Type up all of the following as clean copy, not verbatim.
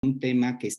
un tema que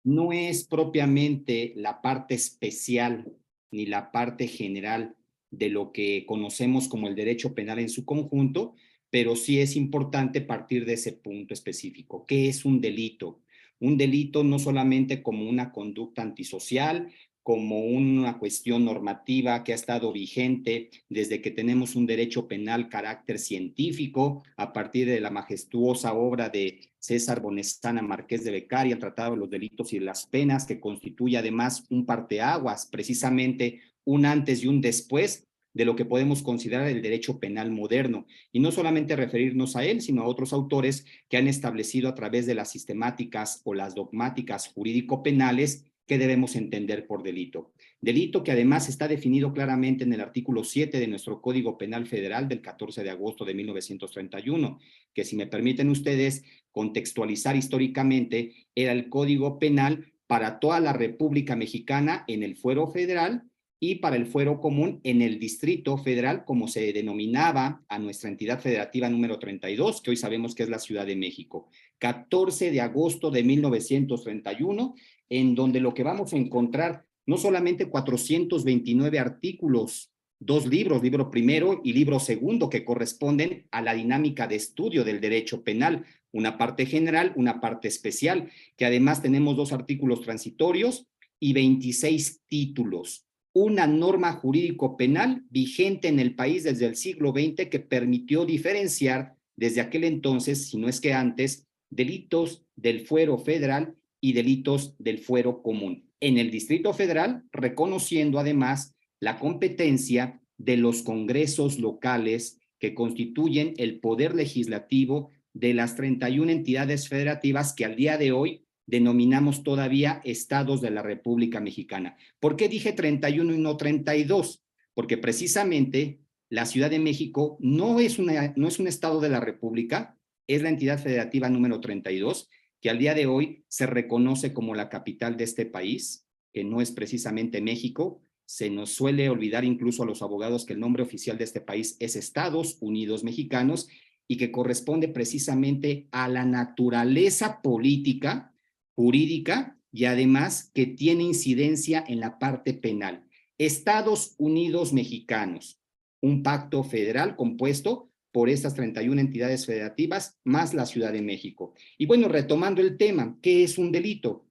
no es propiamente la parte especial ni la parte general de lo que conocemos como el derecho penal en su conjunto, pero sí es importante partir de ese punto específico. ¿Qué es un delito? Un delito no solamente como una conducta antisocial, como una cuestión normativa que ha estado vigente desde que tenemos un derecho penal carácter científico, a partir de la majestuosa obra de César Bonesana Marqués de Beccaria, el Tratado de los Delitos y las Penas, que constituye además un parteaguas, precisamente un antes y un después de lo que podemos considerar el derecho penal moderno, y no solamente referirnos a él, sino a otros autores que han establecido a través de las sistemáticas o las dogmáticas jurídico-penales que debemos entender por delito. Delito que además está definido claramente en el artículo 7 de nuestro Código Penal Federal del 14 de agosto de 1931, que, si me permiten ustedes contextualizar históricamente, era el Código Penal para toda la República Mexicana en el fuero federal y para el fuero común en el Distrito Federal, como se denominaba a nuestra entidad federativa número 32, que hoy sabemos que es la Ciudad de México. 14 de agosto de 1931, en donde lo que vamos a encontrar no solamente 429 artículos, dos libros, libro primero y libro segundo, que corresponden a la dinámica de estudio del derecho penal, una parte general, una parte especial, que además tenemos dos artículos transitorios y 26 títulos. Una norma jurídico-penal vigente en el país desde el siglo XX que permitió diferenciar desde aquel entonces, si no es que antes, delitos del fuero federal y delitos del fuero común. En el Distrito Federal, reconociendo además la competencia de los congresos locales que constituyen el poder legislativo de las 31 entidades federativas que al día de hoy denominamos todavía estados de la República Mexicana. ¿Por qué dije 31 y no 32? Porque precisamente la Ciudad de México no es un estado de la República, es la entidad federativa número 32, que al día de hoy se reconoce como la capital de este país, que no es precisamente México. Se nos suele olvidar incluso a los abogados que el nombre oficial de este país es Estados Unidos Mexicanos, y que corresponde precisamente a la naturaleza política, jurídica, y además que tiene incidencia en la parte penal. Estados Unidos Mexicanos, un pacto federal compuesto por estas 31 entidades federativas más la Ciudad de México. Y bueno, retomando el tema, ¿qué es un delito?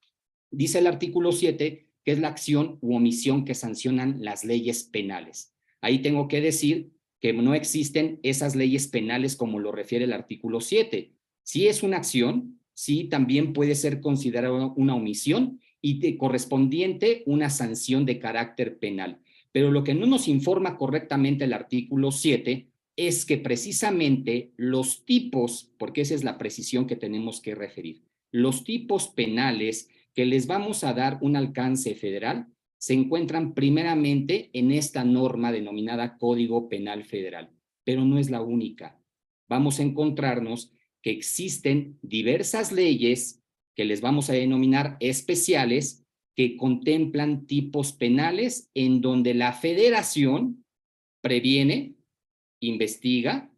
Dice el artículo 7 que es la acción u omisión que sancionan las leyes penales. Ahí tengo que decir que no existen esas leyes penales como lo refiere el artículo 7. Si es una acción, sí también puede ser considerada una omisión y de correspondiente una sanción de carácter penal. Pero lo que no nos informa correctamente el artículo 7 es que precisamente los tipos, porque esa es la precisión que tenemos que referir, los tipos penales que les vamos a dar un alcance federal se encuentran primeramente en esta norma denominada Código Penal Federal, pero no es la única. Vamos a encontrarnos que existen diversas leyes que les vamos a denominar especiales que contemplan tipos penales en donde la federación previene, investiga,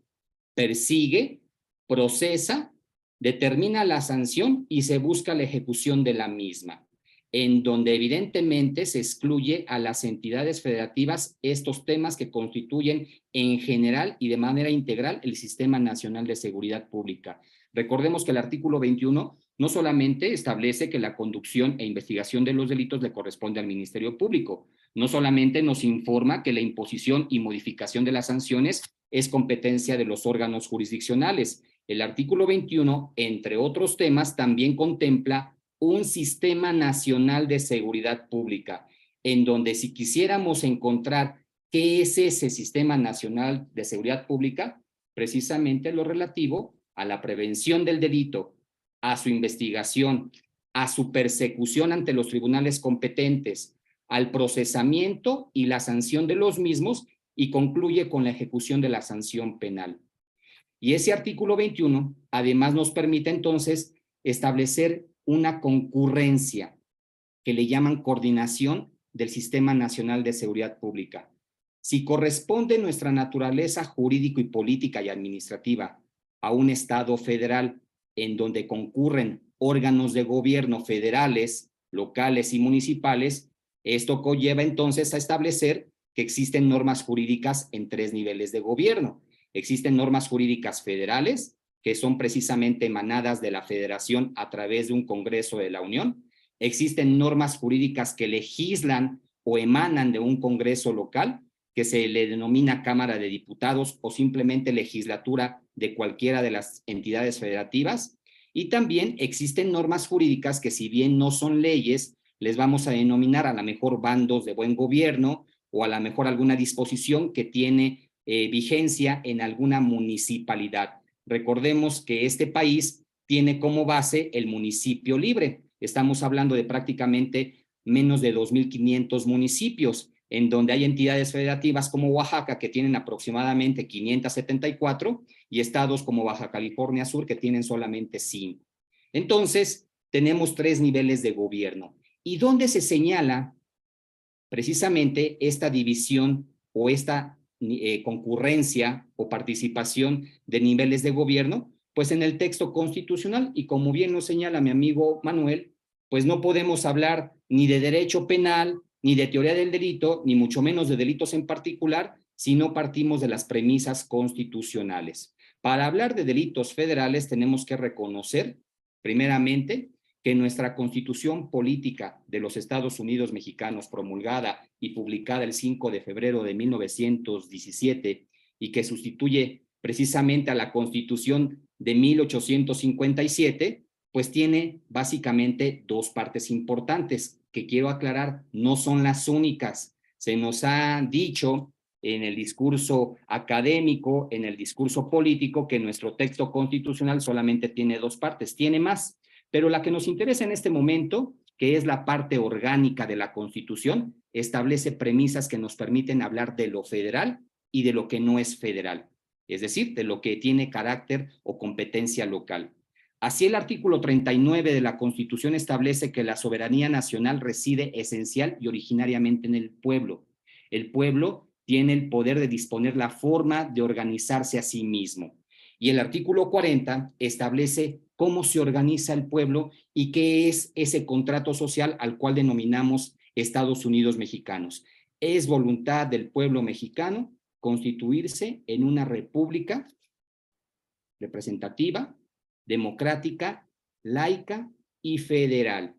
persigue, procesa, determina la sanción y se busca la ejecución de la misma, en donde evidentemente se excluye a las entidades federativas estos temas que constituyen en general y de manera integral el Sistema Nacional de Seguridad Pública. Recordemos que el artículo 21 no solamente establece que la conducción e investigación de los delitos le corresponde al Ministerio Público, no solamente nos informa que la imposición y modificación de las sanciones es competencia de los órganos jurisdiccionales. El artículo 21, entre otros temas, también contempla un sistema nacional de seguridad pública, en donde si quisiéramos encontrar qué es ese sistema nacional de seguridad pública, precisamente lo relativo a la prevención del delito, a su investigación, a su persecución ante los tribunales competentes, al procesamiento y la sanción de los mismos, y concluye con la ejecución de la sanción penal. Y ese artículo 21 además nos permite entonces establecer una concurrencia que le llaman coordinación del Sistema Nacional de Seguridad Pública. Si corresponde nuestra naturaleza jurídico y política y administrativa a un Estado federal en donde concurren órganos de gobierno federales, locales y municipales, esto conlleva entonces a establecer que existen normas jurídicas en 3 niveles de gobierno. Existen normas jurídicas federales, que son precisamente emanadas de la Federación a través de un Congreso de la Unión. Existen normas jurídicas que legislan o emanan de un Congreso local, que se le denomina Cámara de Diputados o simplemente legislatura de cualquiera de las entidades federativas. Y también existen normas jurídicas que, si bien no son leyes, les vamos a denominar a lo mejor bandos de buen gobierno o a lo mejor alguna disposición que tiene vigencia en alguna municipalidad. Recordemos que este país tiene como base el municipio libre. Estamos hablando de prácticamente menos de 2.500 municipios, en donde hay entidades federativas como Oaxaca, que tienen aproximadamente 574, y estados como Baja California Sur, que tienen solamente 5. Entonces, tenemos 3 niveles de gobierno. ¿Y dónde se señala precisamente esta división o esta concurrencia o participación de niveles de gobierno? Pues en el texto constitucional, y como bien nos señala mi amigo Manuel, pues no podemos hablar ni de derecho penal, ni de teoría del delito, ni mucho menos de delitos en particular, si no partimos de las premisas constitucionales. Para hablar de delitos federales tenemos que reconocer, primeramente, que nuestra Constitución Política de los Estados Unidos Mexicanos, promulgada y publicada el 5 de febrero de 1917 y que sustituye precisamente a la Constitución de 1857, pues tiene básicamente 2 partes importantes que quiero aclarar, no son las únicas. Se nos ha dicho en el discurso académico, en el discurso político, que nuestro texto constitucional solamente tiene 2 partes, tiene más. Pero la que nos interesa en este momento, que es la parte orgánica de la Constitución, establece premisas que nos permiten hablar de lo federal y de lo que no es federal, es decir, de lo que tiene carácter o competencia local. Así, el artículo 39 de la Constitución establece que la soberanía nacional reside esencial y originariamente en el pueblo. El pueblo tiene el poder de disponer la forma de organizarse a sí mismo. Y el artículo 40 establece cómo se organiza el pueblo y qué es ese contrato social al cual denominamos Estados Unidos Mexicanos. Es voluntad del pueblo mexicano constituirse en una república representativa, democrática, laica y federal.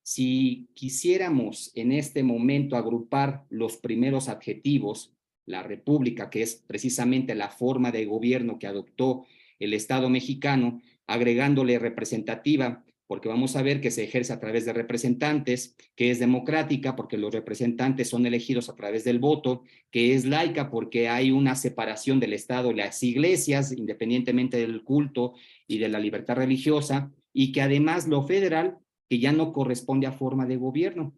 Si quisiéramos en este momento agrupar los primeros adjetivos, la república, que es precisamente la forma de gobierno que adoptó el Estado mexicano, agregándole representativa, porque vamos a ver que se ejerce a través de representantes, que es democrática, porque los representantes son elegidos a través del voto, que es laica, porque hay una separación del Estado y las iglesias, independientemente del culto y de la libertad religiosa, y que además lo federal, que ya no corresponde a forma de gobierno.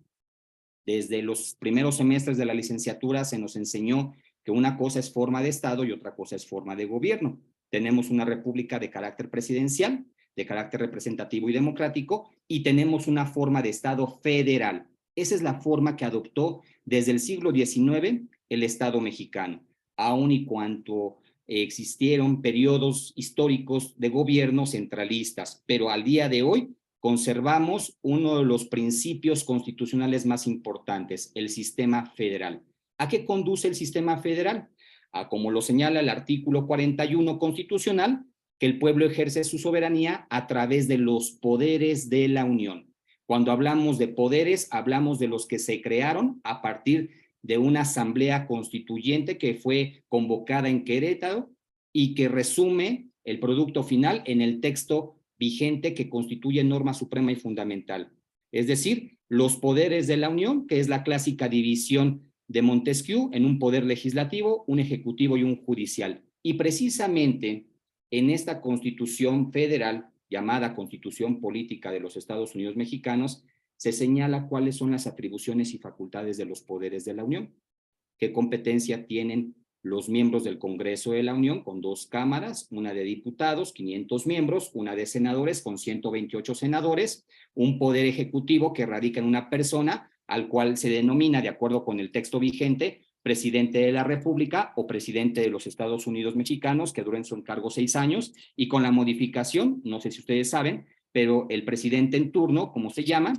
Desde los primeros semestres de la licenciatura se nos enseñó que una cosa es forma de Estado y otra cosa es forma de gobierno. Tenemos una república de carácter presidencial, de carácter representativo y democrático, y tenemos una forma de Estado federal. Esa es la forma que adoptó desde el siglo XIX el Estado mexicano, aun y cuando existieron periodos históricos de gobierno centralistas, pero al día de hoy conservamos uno de los principios constitucionales más importantes, el sistema federal. ¿A qué conduce el sistema federal? A, como lo señala el artículo 41 constitucional, que el pueblo ejerce su soberanía a través de los poderes de la Unión. Cuando hablamos de poderes, hablamos de los que se crearon a partir de una asamblea constituyente que fue convocada en Querétaro y que resume el producto final en el texto vigente que constituye norma suprema y fundamental. Es decir, los poderes de la Unión, que es la clásica división de Montesquieu en un poder legislativo, un ejecutivo y un judicial. Y precisamente en esta Constitución federal, llamada Constitución Política de los Estados Unidos Mexicanos, se señala cuáles son las atribuciones y facultades de los poderes de la Unión, qué competencia tienen los miembros del Congreso de la Unión, con 2 cámaras, una de diputados, 500 miembros, una de senadores, con 128 senadores, un poder ejecutivo que radica en una persona, al cual se denomina, de acuerdo con el texto vigente, presidente de la República o presidente de los Estados Unidos Mexicanos, que dura en su encargo 6 años, y con la modificación, no sé si ustedes saben, pero el presidente en turno, como se llama,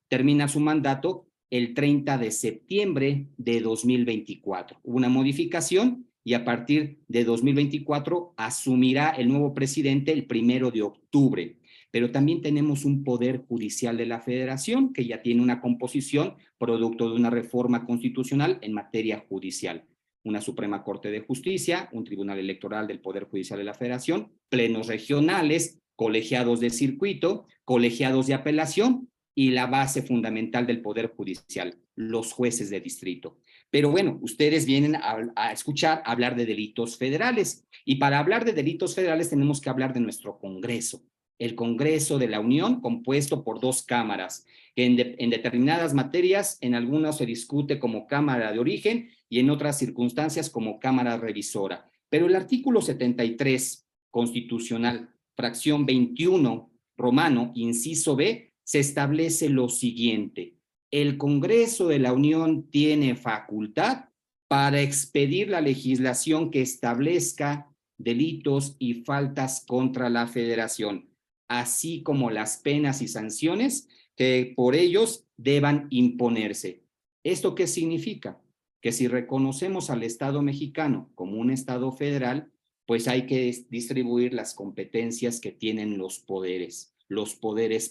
termina su mandato el 30 de septiembre de 2024. Hubo una modificación y a partir de 2024 asumirá el nuevo presidente el 1 de octubre. Pero también tenemos un Poder Judicial de la Federación que ya tiene una composición producto de una reforma constitucional en materia judicial. Una Suprema Corte de Justicia, un Tribunal Electoral del Poder Judicial de la Federación, plenos regionales, colegiados de circuito, colegiados de apelación y la base fundamental del Poder Judicial, los jueces de distrito. Pero bueno, ustedes vienen a escuchar hablar de delitos federales y para hablar de delitos federales tenemos que hablar de nuestro Congreso. El Congreso de la Unión, compuesto por dos cámaras, que en determinadas materias, en algunas se discute como Cámara de Origen y en otras circunstancias como Cámara Revisora. Pero el artículo 73 constitucional, fracción 21, romano, inciso B, se establece lo siguiente: el Congreso de la Unión tiene facultad para expedir la legislación que establezca delitos y faltas contra la Federación, así como las penas y sanciones que por ellos deban imponerse. ¿Esto qué significa? Que si reconocemos al Estado mexicano como un Estado federal, pues hay que distribuir las competencias que tienen los poderes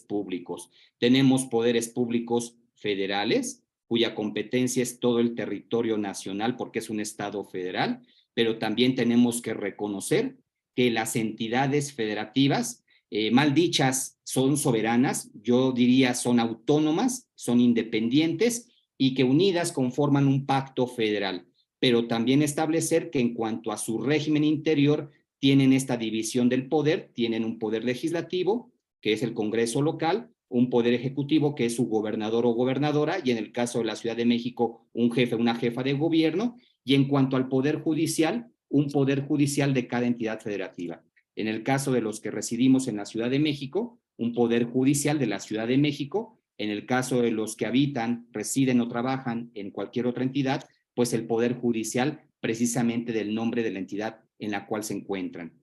públicos. Tenemos poderes públicos federales, cuya competencia es todo el territorio nacional porque es un Estado federal, pero también tenemos que reconocer que las entidades federativas, mal dichas, son soberanas, yo diría son autónomas, son independientes y que unidas conforman un pacto federal, pero también establecer que en cuanto a su régimen interior tienen esta división del poder, tienen un poder legislativo, que es el Congreso local, un poder ejecutivo que es su gobernador o gobernadora, y en el caso de la Ciudad de México, un jefe, una jefa de gobierno, y en cuanto al poder judicial, un poder judicial de cada entidad federativa. En el caso de los que residimos en la Ciudad de México, un poder judicial de la Ciudad de México. En el caso de los que habitan, residen o trabajan en cualquier otra entidad, pues el poder judicial precisamente del nombre de la entidad en la cual se encuentran.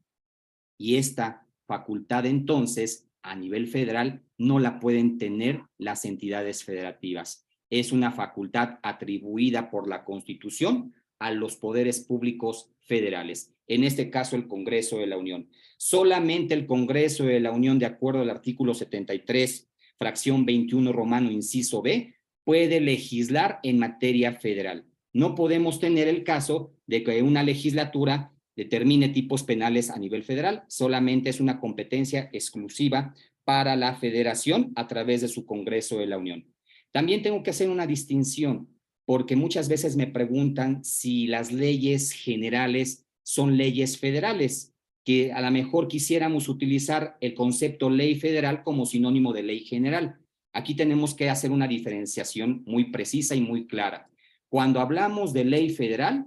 Y esta facultad entonces a nivel federal no la pueden tener las entidades federativas. Es una facultad atribuida por la Constitución a los poderes públicos federales, en este caso el Congreso de la Unión. Solamente el Congreso de la Unión, de acuerdo al artículo 73, fracción 21 romano, inciso B, puede legislar en materia federal. No podemos tener el caso de que una legislatura determine tipos penales a nivel federal, solamente es una competencia exclusiva para la Federación a través de su Congreso de la Unión. También tengo que hacer una distinción, porque muchas veces me preguntan si las leyes generales son leyes federales, que a lo mejor quisiéramos utilizar el concepto ley federal como sinónimo de ley general. Aquí tenemos que hacer una diferenciación muy precisa y muy clara. Cuando hablamos de ley federal,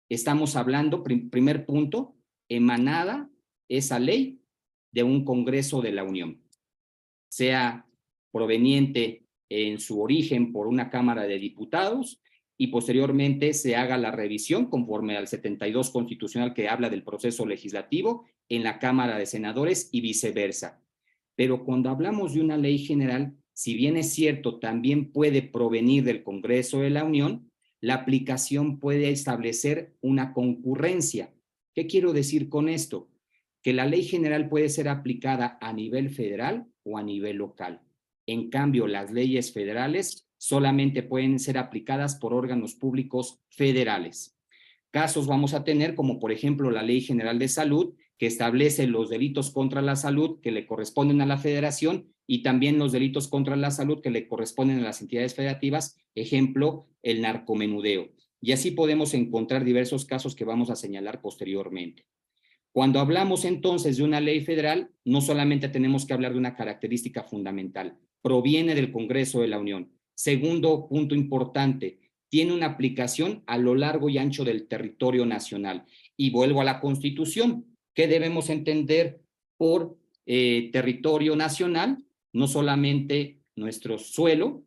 estamos hablando, primer punto, emanada esa ley de un Congreso de la Unión, sea proveniente en su origen por una Cámara de Diputados y posteriormente se haga la revisión conforme al 72 constitucional que habla del proceso legislativo en la Cámara de Senadores y viceversa. Pero cuando hablamos de una ley general, si bien es cierto, también puede provenir del Congreso de la Unión, la aplicación puede establecer una concurrencia. ¿Qué quiero decir con esto? Que la ley general puede ser aplicada a nivel federal o a nivel local. En cambio, las leyes federales solamente pueden ser aplicadas por órganos públicos federales. Casos vamos a tener como por ejemplo la Ley General de Salud, que establece los delitos contra la salud que le corresponden a la Federación y también los delitos contra la salud que le corresponden a las entidades federativas, ejemplo, el narcomenudeo. Y así podemos encontrar diversos casos que vamos a señalar posteriormente. Cuando hablamos entonces de una ley federal, no solamente tenemos que hablar de una característica fundamental, proviene del Congreso de la Unión. Segundo punto importante, tiene una aplicación a lo largo y ancho del territorio nacional. Y vuelvo a la Constitución. ¿Qué debemos entender por territorio nacional? No solamente nuestro suelo,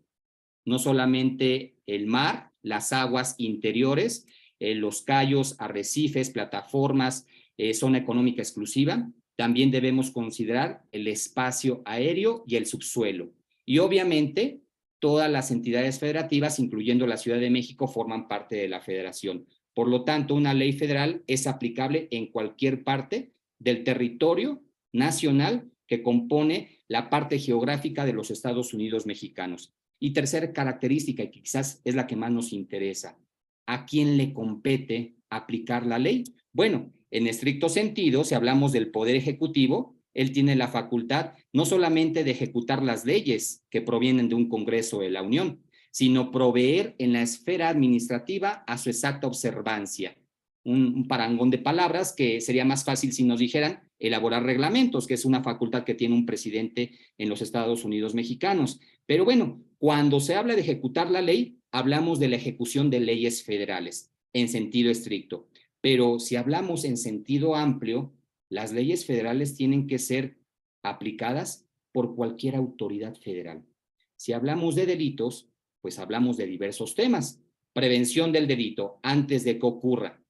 no solamente el mar, las aguas interiores, los cayos, arrecifes, plataformas, zona económica exclusiva, también debemos considerar el espacio aéreo y el subsuelo. Y obviamente, todas las entidades federativas, incluyendo la Ciudad de México, forman parte de la federación. Por lo tanto, una ley federal es aplicable en cualquier parte del territorio nacional que compone la parte geográfica de los Estados Unidos mexicanos. Y tercera característica, y quizás es la que más nos interesa, ¿a quién le compete aplicar la ley? Bueno, en estricto sentido, si hablamos del Poder Ejecutivo, él tiene la facultad no solamente de ejecutar las leyes que provienen de un Congreso de la Unión, sino proveer en la esfera administrativa a su exacta observancia. Un parangón de palabras que sería más fácil si nos dijeran elaborar reglamentos, que es una facultad que tiene un presidente en los Estados Unidos mexicanos. Pero bueno, cuando se habla de ejecutar la ley, hablamos de la ejecución de leyes federales en sentido estricto. Pero si hablamos en sentido amplio, las leyes federales tienen que ser aplicadas por cualquier autoridad federal. Si hablamos de delitos, pues hablamos de diversos temas. Prevención del delito antes de que ocurra.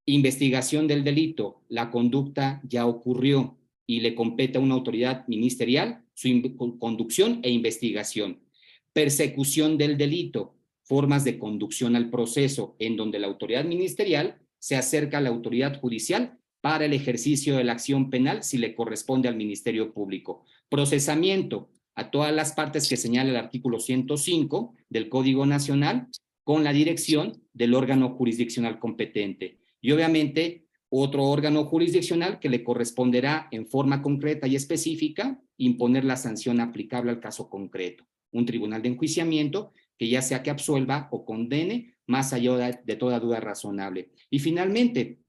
Investigación del delito, la conducta ya ocurrió y le compete a una autoridad ministerial su conducción e investigación. Persecución del delito, formas de conducción al proceso en donde la autoridad ministerial se acerca a la autoridad judicial para el ejercicio de la acción penal si le corresponde al Ministerio Público. Procesamiento, a todas las partes que señala el artículo 105 del Código Nacional con la dirección del órgano jurisdiccional competente. Y obviamente otro órgano jurisdiccional que le corresponderá en forma concreta y específica imponer la sanción aplicable al caso concreto. Un tribunal de enjuiciamiento que ya sea que absuelva o condene más allá de toda duda razonable. Y finalmente,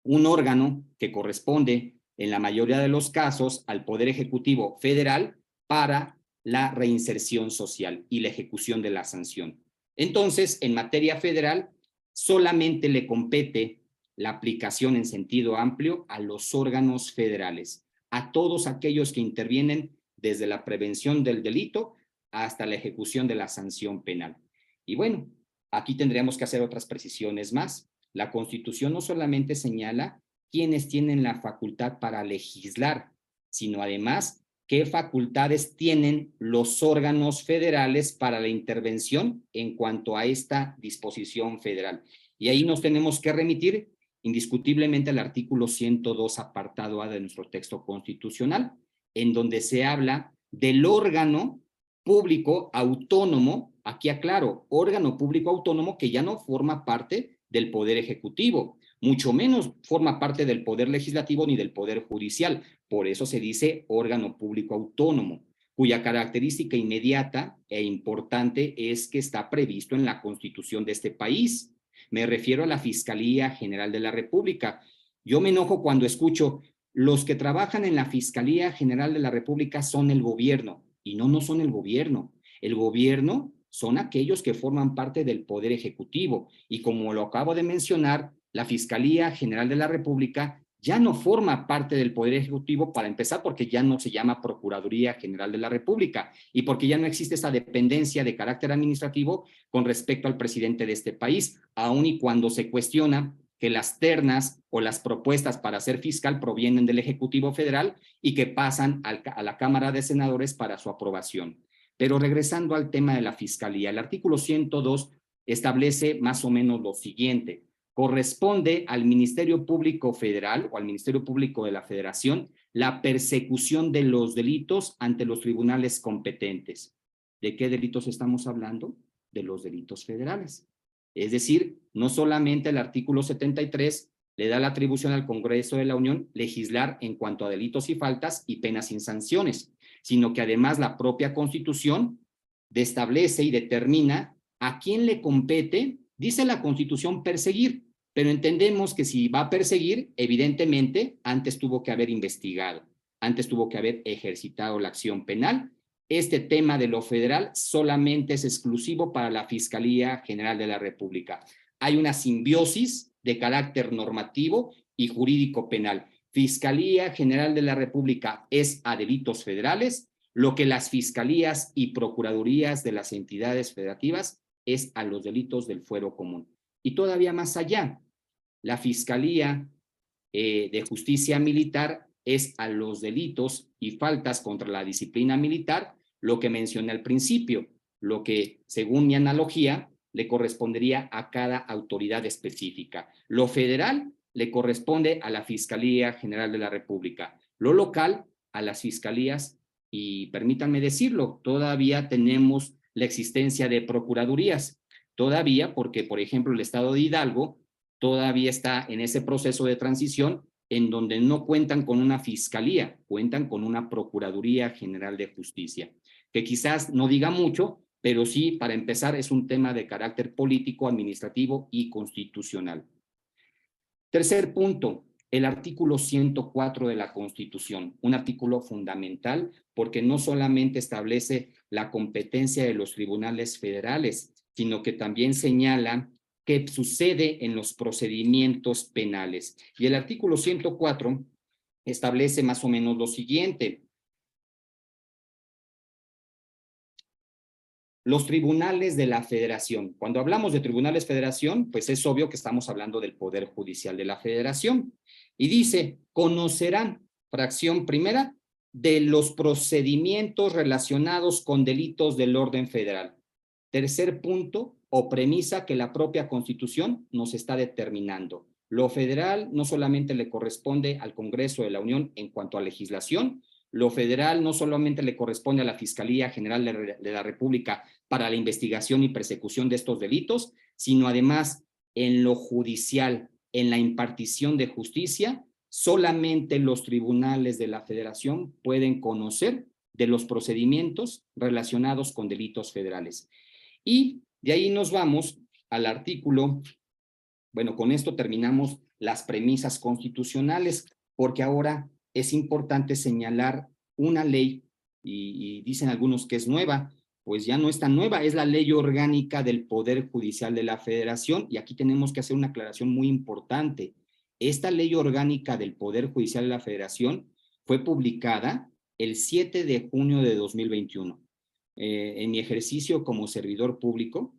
un órgano que corresponde en la mayoría de los casos al Poder Ejecutivo Federal para la reinserción social y la ejecución de la sanción. Entonces, en materia federal, solamente le compete la aplicación en sentido amplio a los órganos federales, a todos aquellos que intervienen desde la prevención del delito hasta la ejecución de la sanción penal. Y bueno, aquí tendríamos que hacer otras precisiones más. La Constitución no solamente señala quiénes tienen la facultad para legislar, sino además qué facultades tienen los órganos federales para la intervención en cuanto a esta disposición federal. Y ahí nos tenemos que remitir indiscutiblemente al artículo 102, apartado A de nuestro texto constitucional, en donde se habla del órgano público autónomo, aquí aclaro, órgano público autónomo que ya no forma parte del Poder Ejecutivo, mucho menos forma parte del Poder Legislativo ni del Poder Judicial. Por eso se dice órgano público autónomo, cuya característica inmediata e importante es que está previsto en la Constitución de este país. Me refiero a la Fiscalía General de la República. Yo me enojo cuando escucho, los que trabajan en la Fiscalía General de la República son el gobierno. Y no, no son el gobierno. El gobierno son aquellos que forman parte del Poder Ejecutivo. Y como lo acabo de mencionar, la Fiscalía General de la República ya no forma parte del Poder Ejecutivo, para empezar, porque ya no se llama Procuraduría General de la República y porque ya no existe esa dependencia de carácter administrativo con respecto al presidente de este país, aun y cuando se cuestiona que las ternas o las propuestas para ser fiscal provienen del Ejecutivo Federal y que pasan a la Cámara de Senadores para su aprobación. Pero regresando al tema de la Fiscalía, el artículo 102 establece más o menos lo siguiente: corresponde al Ministerio Público Federal o al Ministerio Público de la Federación la persecución de los delitos ante los tribunales competentes. ¿De qué delitos estamos hablando? De los delitos federales. Es decir, no solamente el artículo 73 le da la atribución al Congreso de la Unión legislar en cuanto a delitos y faltas y penas sin sanciones, sino que además la propia Constitución establece y determina a quién le compete. Dice la Constitución perseguir, pero entendemos que si va a perseguir, evidentemente antes tuvo que haber investigado, antes tuvo que haber ejercitado la acción penal. Este tema de lo federal solamente es exclusivo para la Fiscalía General de la República. Hay una simbiosis de carácter normativo y jurídico penal. Fiscalía General de la República es a delitos federales, lo que las fiscalías y procuradurías de las entidades federativas es a los delitos del fuero común. Y todavía más allá, la Fiscalía de Justicia Militar es a los delitos y faltas contra la disciplina militar lo que mencioné al principio, lo que, según mi analogía, le correspondería a cada autoridad específica. Lo federal le corresponde a la Fiscalía General de la República, lo local a las fiscalías y permítanme decirlo, todavía tenemos la existencia de procuradurías, todavía porque, por ejemplo, el estado de Hidalgo todavía está en ese proceso de transición en donde no cuentan con una fiscalía, cuentan con una Procuraduría General de Justicia, que quizás no diga mucho, pero sí, para empezar, es un tema de carácter político, administrativo y constitucional. Tercer punto, el artículo 104 de la Constitución, un artículo fundamental porque no solamente establece la competencia de los tribunales federales, sino que también señala qué sucede en los procedimientos penales. Y el artículo 104 establece más o menos lo siguiente. Los tribunales de la Federación. Cuando hablamos de tribunales federación, pues es obvio que estamos hablando del Poder Judicial de la Federación. Y dice, conocerán, fracción primera, de los procedimientos relacionados con delitos del orden federal. Tercer punto o premisa que la propia Constitución nos está determinando. Lo federal no solamente le corresponde al Congreso de la Unión en cuanto a legislación, lo federal no solamente le corresponde a la Fiscalía General de la República para la investigación y persecución de estos delitos, sino además en lo judicial, en la impartición de justicia, solamente los tribunales de la Federación pueden conocer de los procedimientos relacionados con delitos federales. Y de ahí nos vamos al artículo, bueno, con esto terminamos las premisas constitucionales, porque ahora es importante señalar una ley, y dicen algunos que es nueva, pues ya no es tan nueva, es la Ley Orgánica del Poder Judicial de la Federación, y aquí tenemos que hacer una aclaración muy importante. Esta Ley Orgánica del Poder Judicial de la Federación fue publicada el 7 de junio de 2021. En mi ejercicio como servidor público,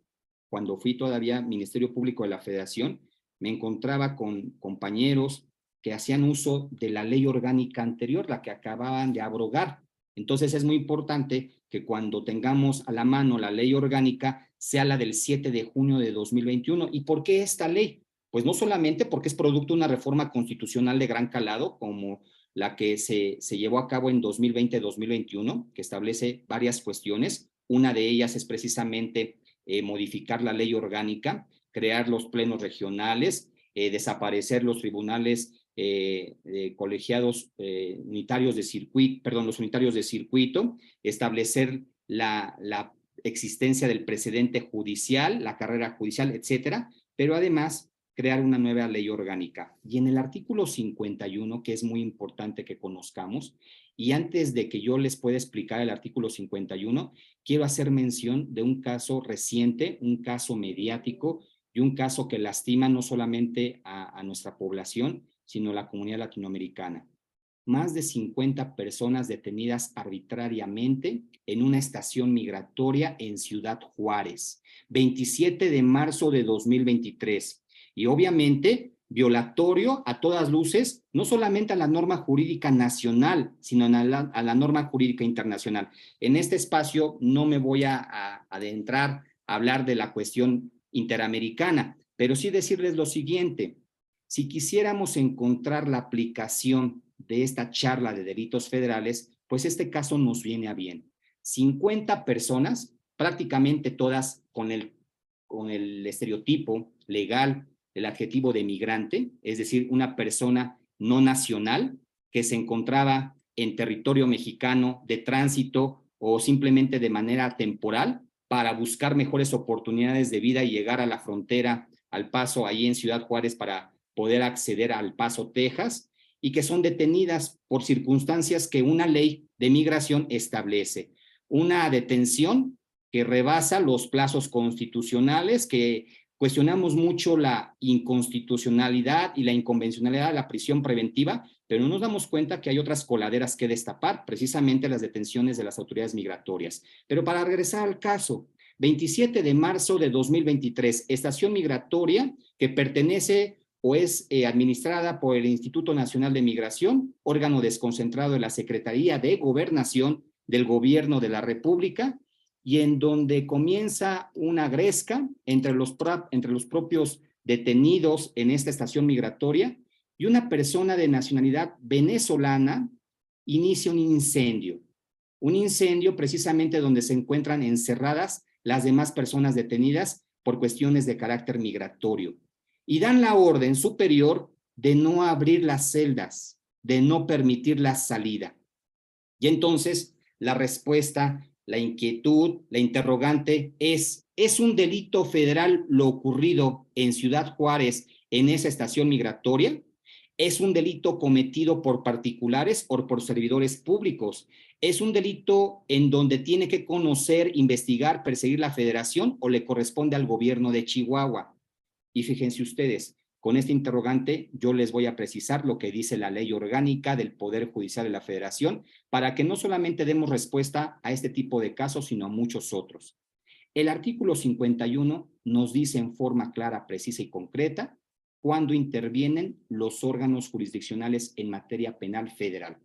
cuando fui todavía Ministerio Público de la Federación, me encontraba con compañeros que hacían uso de la ley orgánica anterior, la que acababan de abrogar. Entonces es muy importante que cuando tengamos a la mano la ley orgánica sea la del 7 de junio de 2021. ¿Y por qué esta ley? Pues no solamente porque es producto de una reforma constitucional de gran calado, como la que se llevó a cabo en 2020-2021, que establece varias cuestiones. Una de ellas es precisamente modificar la ley orgánica, crear los plenos regionales, desaparecer los tribunales colegiados unitarios de circuito, perdón, los unitarios de circuito, establecer la existencia del precedente judicial, la carrera judicial, etcétera, pero además crear una nueva ley orgánica. Y en el artículo 51, que es muy importante que conozcamos, y antes de que yo les pueda explicar el artículo 51, quiero hacer mención de un caso reciente, un caso mediático y un caso que lastima no solamente a nuestra población, sino a la comunidad latinoamericana. Más de 50 personas detenidas arbitrariamente en una estación migratoria en Ciudad Juárez, 27 de marzo de 2023. Y obviamente violatorio a todas luces, no solamente a la norma jurídica nacional, sino a la norma jurídica internacional. En este espacio no me voy a adentrar a hablar de la cuestión interamericana, pero sí decirles lo siguiente: si quisiéramos encontrar la aplicación de esta charla de delitos federales, pues este caso nos viene a bien. 50 personas, prácticamente todas con el estereotipo legal, el adjetivo de migrante, es decir, una persona no nacional que se encontraba en territorio mexicano de tránsito o simplemente de manera temporal para buscar mejores oportunidades de vida y llegar a la frontera, al Paso, ahí en Ciudad Juárez, para poder acceder al Paso, Texas, y que son detenidas por circunstancias que una ley de migración establece. Una detención que rebasa los plazos constitucionales, que cuestionamos mucho la inconstitucionalidad y la inconvencionalidad de la prisión preventiva, pero no nos damos cuenta que hay otras coladeras que destapar, precisamente las detenciones de las autoridades migratorias. Pero para regresar al caso, 27 de marzo de 2023, estación migratoria que pertenece o es administrada por el Instituto Nacional de Migración, órgano desconcentrado de la Secretaría de Gobernación del Gobierno de la República, y en donde comienza una gresca entre los propios detenidos en esta estación migratoria, y una persona de nacionalidad venezolana inicia un incendio precisamente donde se encuentran encerradas las demás personas detenidas por cuestiones de carácter migratorio, y dan la orden superior de no abrir las celdas, de no permitir la salida. Y entonces la respuesta, la inquietud, la interrogante ¿es un delito federal lo ocurrido en Ciudad Juárez en esa estación migratoria? ¿Es un delito cometido por particulares o por servidores públicos? ¿Es un delito en donde tiene que conocer, investigar, perseguir la federación o le corresponde al gobierno de Chihuahua? Y fíjense ustedes, con este interrogante yo les voy a precisar lo que dice la ley orgánica del Poder Judicial de la Federación para que no solamente demos respuesta a este tipo de casos, sino a muchos otros. El artículo 51 nos dice en forma clara, precisa y concreta cuándo intervienen los órganos jurisdiccionales en materia penal federal.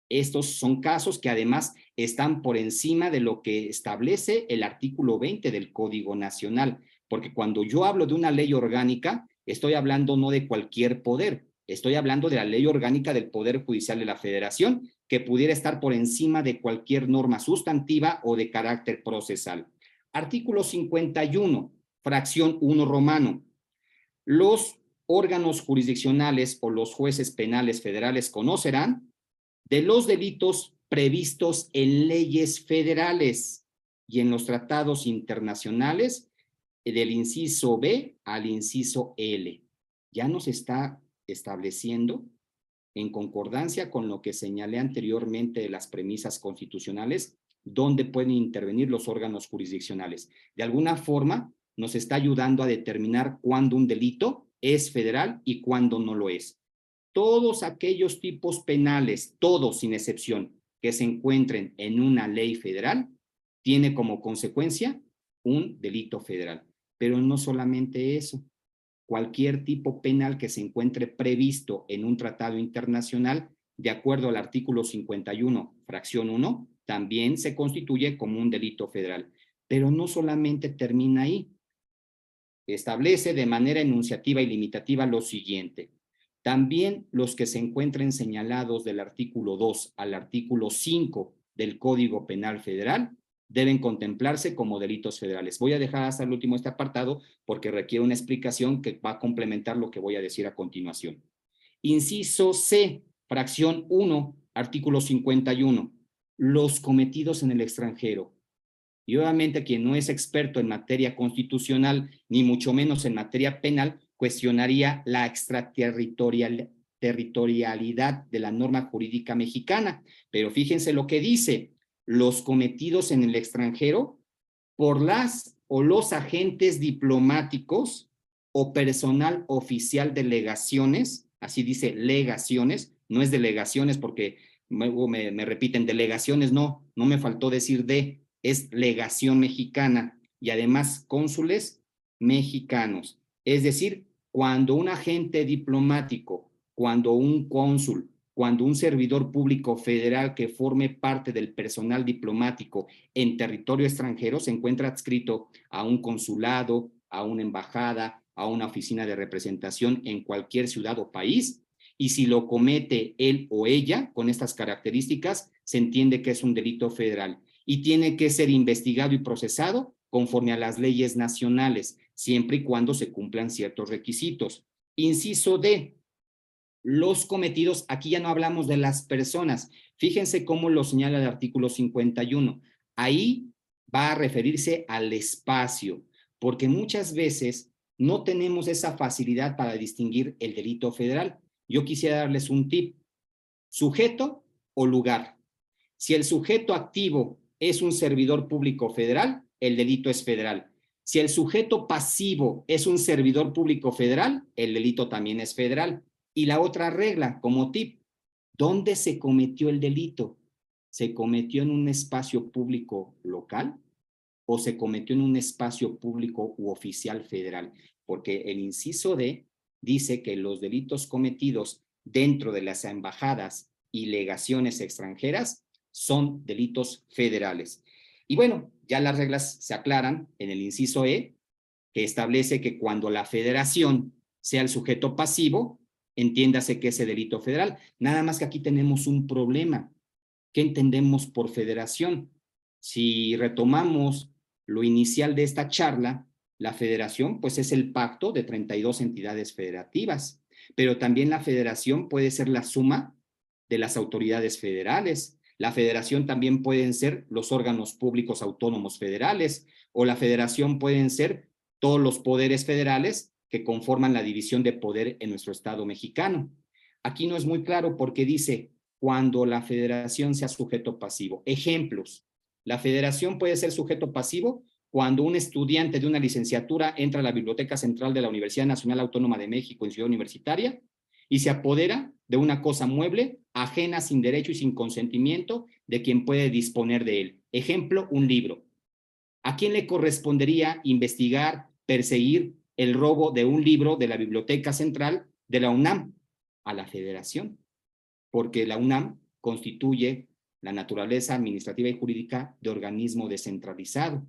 Estos son casos que además están por encima de lo que establece el artículo 20 del Código Nacional, porque cuando yo hablo de una ley orgánica, estoy hablando no de cualquier poder, estoy hablando de la ley orgánica del Poder Judicial de la Federación, que pudiera estar por encima de cualquier norma sustantiva o de carácter procesal. Artículo 51, fracción 1 romano. Los órganos jurisdiccionales o los jueces penales federales conocerán de los delitos previstos en leyes federales y en los tratados internacionales del inciso B al inciso L. Ya nos está estableciendo, en concordancia con lo que señalé anteriormente de las premisas constitucionales, dónde pueden intervenir los órganos jurisdiccionales. De alguna forma, nos está ayudando a determinar cuándo un delito es federal y cuándo no lo es. Todos aquellos tipos penales, todos sin excepción, que se encuentren en una ley federal, tiene como consecuencia un delito federal. Pero no solamente eso, cualquier tipo penal que se encuentre previsto en un tratado internacional, de acuerdo al artículo 51, fracción 1, también se constituye como un delito federal. Pero no solamente termina ahí. Establece de manera enunciativa y limitativa lo siguiente. También los que se encuentren señalados del artículo 2 al artículo 5 del Código Penal Federal deben contemplarse como delitos federales. Voy a dejar hasta el último este apartado porque requiere una explicación que va a complementar lo que voy a decir a continuación. Inciso C, fracción 1, artículo 51. Los cometidos en el extranjero. Y obviamente quien no es experto en materia constitucional, ni mucho menos en materia penal, cuestionaría la extraterritorialidad de la norma jurídica mexicana. Pero fíjense lo que dice: los cometidos en el extranjero por las o los agentes diplomáticos o personal oficial de legaciones, así dice legaciones, no es delegaciones porque me repiten delegaciones, no me faltó decir es legación mexicana y además cónsules mexicanos. Es decir, cuando un agente diplomático, cuando un cónsul, cuando un servidor público federal que forme parte del personal diplomático en territorio extranjero se encuentra adscrito a un consulado, a una embajada, a una oficina de representación en cualquier ciudad o país, y si lo comete él o ella con estas características, se entiende que es un delito federal y tiene que ser investigado y procesado conforme a las leyes nacionales, siempre y cuando se cumplan ciertos requisitos. Inciso D, los cometidos, aquí ya no hablamos de las personas, fíjense cómo lo señala el artículo 51, ahí va a referirse al espacio, porque muchas veces no tenemos esa facilidad para distinguir el delito federal. Yo quisiera darles un tip: sujeto o lugar. Si el sujeto activo es un servidor público federal, el delito es federal. Si el sujeto pasivo es un servidor público federal, el delito también es federal. Y la otra regla, como tip: ¿dónde se cometió el delito? ¿Se cometió en un espacio público local o se cometió en un espacio público u oficial federal? Porque el inciso D dice que los delitos cometidos dentro de las embajadas y legaciones extranjeras son delitos federales. Y bueno, ya las reglas se aclaran en el inciso E, que establece que cuando la federación sea el sujeto pasivo, entiéndase que es delito federal. Nada más que aquí tenemos un problema. ¿Qué entendemos por federación? Si retomamos lo inicial de esta charla, la federación pues es el pacto de 32 entidades federativas, pero también la federación puede ser la suma de las autoridades federales. La federación también pueden ser los órganos públicos autónomos federales, o la federación pueden ser todos los poderes federales que conforman la división de poder en nuestro Estado mexicano. Aquí no es muy claro porque dice cuando la federación sea sujeto pasivo. Ejemplos: la federación puede ser sujeto pasivo cuando un estudiante de una licenciatura entra a la Biblioteca Central de la Universidad Nacional Autónoma de México en Ciudad Universitaria y se apodera de una cosa mueble ajena, sin derecho y sin consentimiento de quien puede disponer de él. Ejemplo, un libro. ¿A quién le correspondería investigar, perseguir el robo de un libro de la Biblioteca Central de la UNAM? A la federación, porque la UNAM constituye la naturaleza administrativa y jurídica de organismo descentralizado.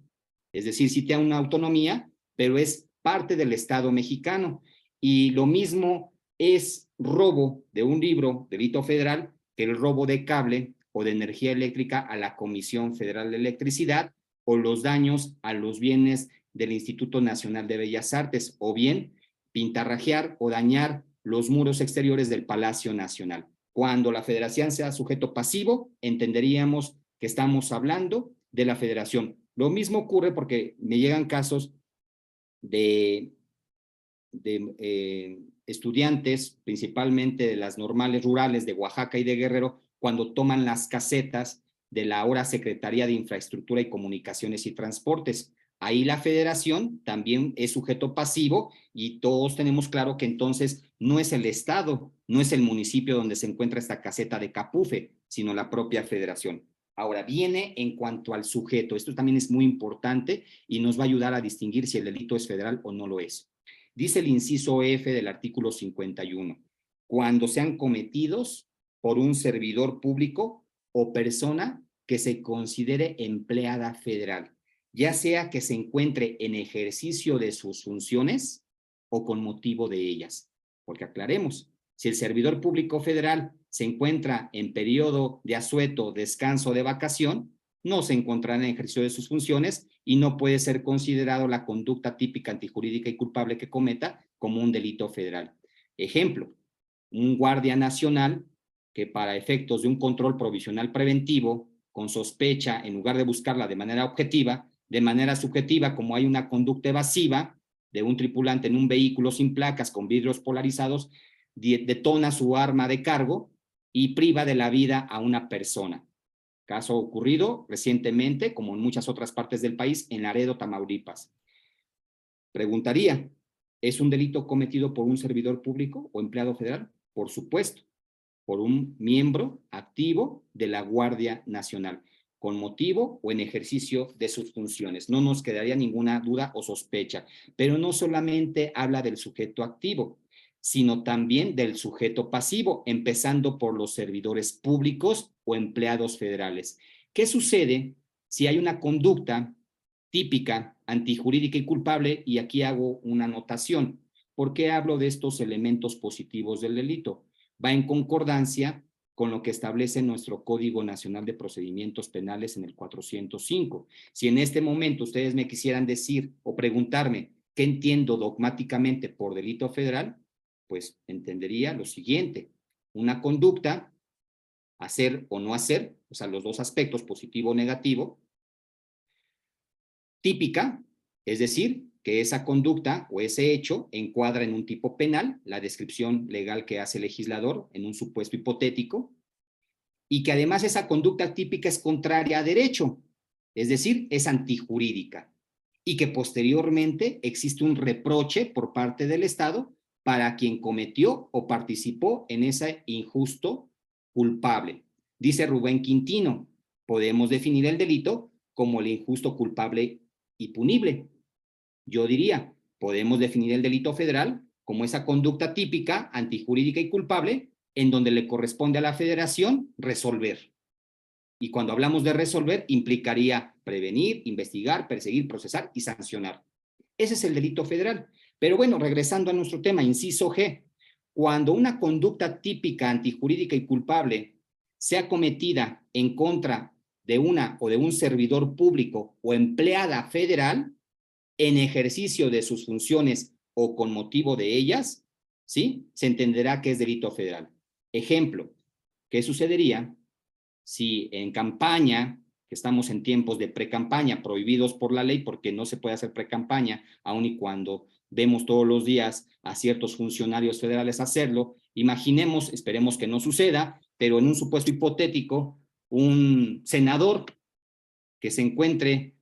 Es decir, sí tiene una autonomía, pero es parte del Estado mexicano. Y lo mismo es robo de un libro, delito federal, que el robo de cable o de energía eléctrica a la Comisión Federal de Electricidad, o los daños a los bienes del Instituto Nacional de Bellas Artes, o bien pintarrajear o dañar los muros exteriores del Palacio Nacional. Cuando la federación sea sujeto pasivo, entenderíamos que estamos hablando de la federación. Lo mismo ocurre porque me llegan casos de estudiantes, principalmente de las normales rurales de Oaxaca y de Guerrero, cuando toman las casetas de la ahora Secretaría de Infraestructura y Comunicaciones y Transportes. Ahí la federación también es sujeto pasivo y todos tenemos claro que entonces no es el Estado, no es el municipio donde se encuentra esta caseta de Capufe, sino la propia federación. Ahora viene en cuanto al sujeto. Esto también es muy importante y nos va a ayudar a distinguir si el delito es federal o no lo es. Dice el inciso F del artículo 51, cuando sean cometidos por un servidor público o persona que se considere empleada federal, ya sea que se encuentre en ejercicio de sus funciones o con motivo de ellas. Porque aclaremos, si el servidor público federal se encuentra en periodo de asueto, descanso, de vacación, no se encontrará en ejercicio de sus funciones y no puede ser considerado la conducta típica, antijurídica y culpable que cometa como un delito federal. Ejemplo, un guardia nacional que para efectos de un control provisional preventivo, con sospecha, en lugar de buscarla de manera objetiva, de manera subjetiva, como hay una conducta evasiva de un tripulante en un vehículo sin placas con vidrios polarizados, detona su arma de cargo y priva de la vida a una persona. Caso ocurrido recientemente, como en muchas otras partes del país, en Laredo, Tamaulipas. Preguntaría, ¿es un delito cometido por un servidor público o empleado federal? Por supuesto, por un miembro activo de la Guardia Nacional, con motivo o en ejercicio de sus funciones. No nos quedaría ninguna duda o sospecha, pero no solamente habla del sujeto activo, sino también del sujeto pasivo, empezando por los servidores públicos o empleados federales. ¿Qué sucede si hay una conducta típica, antijurídica y culpable? Y aquí hago una anotación. ¿Por qué hablo de estos elementos positivos del delito? Va en concordancia con lo que establece nuestro Código Nacional de Procedimientos Penales en el 405. Si en este momento ustedes me quisieran decir o preguntarme qué entiendo dogmáticamente por delito federal, pues entendería lo siguiente: una conducta, hacer o no hacer, o sea, los dos aspectos, positivo o negativo, típica, es decir, que esa conducta o ese hecho encuadra en un tipo penal, la descripción legal que hace el legislador en un supuesto hipotético, y que además esa conducta típica es contraria a derecho, es decir, es antijurídica, y que posteriormente existe un reproche por parte del Estado para quien cometió o participó en ese injusto culpable. Dice Rubén Quintino, podemos definir el delito como el injusto culpable y punible. Yo diría, podemos definir el delito federal como esa conducta típica, antijurídica y culpable, en donde le corresponde a la Federación resolver. Y cuando hablamos de resolver, implicaría prevenir, investigar, perseguir, procesar y sancionar. Ese es el delito federal. Pero bueno, regresando a nuestro tema, inciso G, cuando una conducta típica, antijurídica y culpable sea cometida en contra de una o de un servidor público o empleada federal en ejercicio de sus funciones o con motivo de ellas, ¿sí? Se entenderá que es delito federal. Ejemplo, ¿qué sucedería si en campaña, que estamos en tiempos de precampaña, prohibidos por la ley porque no se puede hacer precampaña, aun y cuando vemos todos los días a ciertos funcionarios federales hacerlo, imaginemos, esperemos que no suceda, pero en un supuesto hipotético, un senador que se encuentre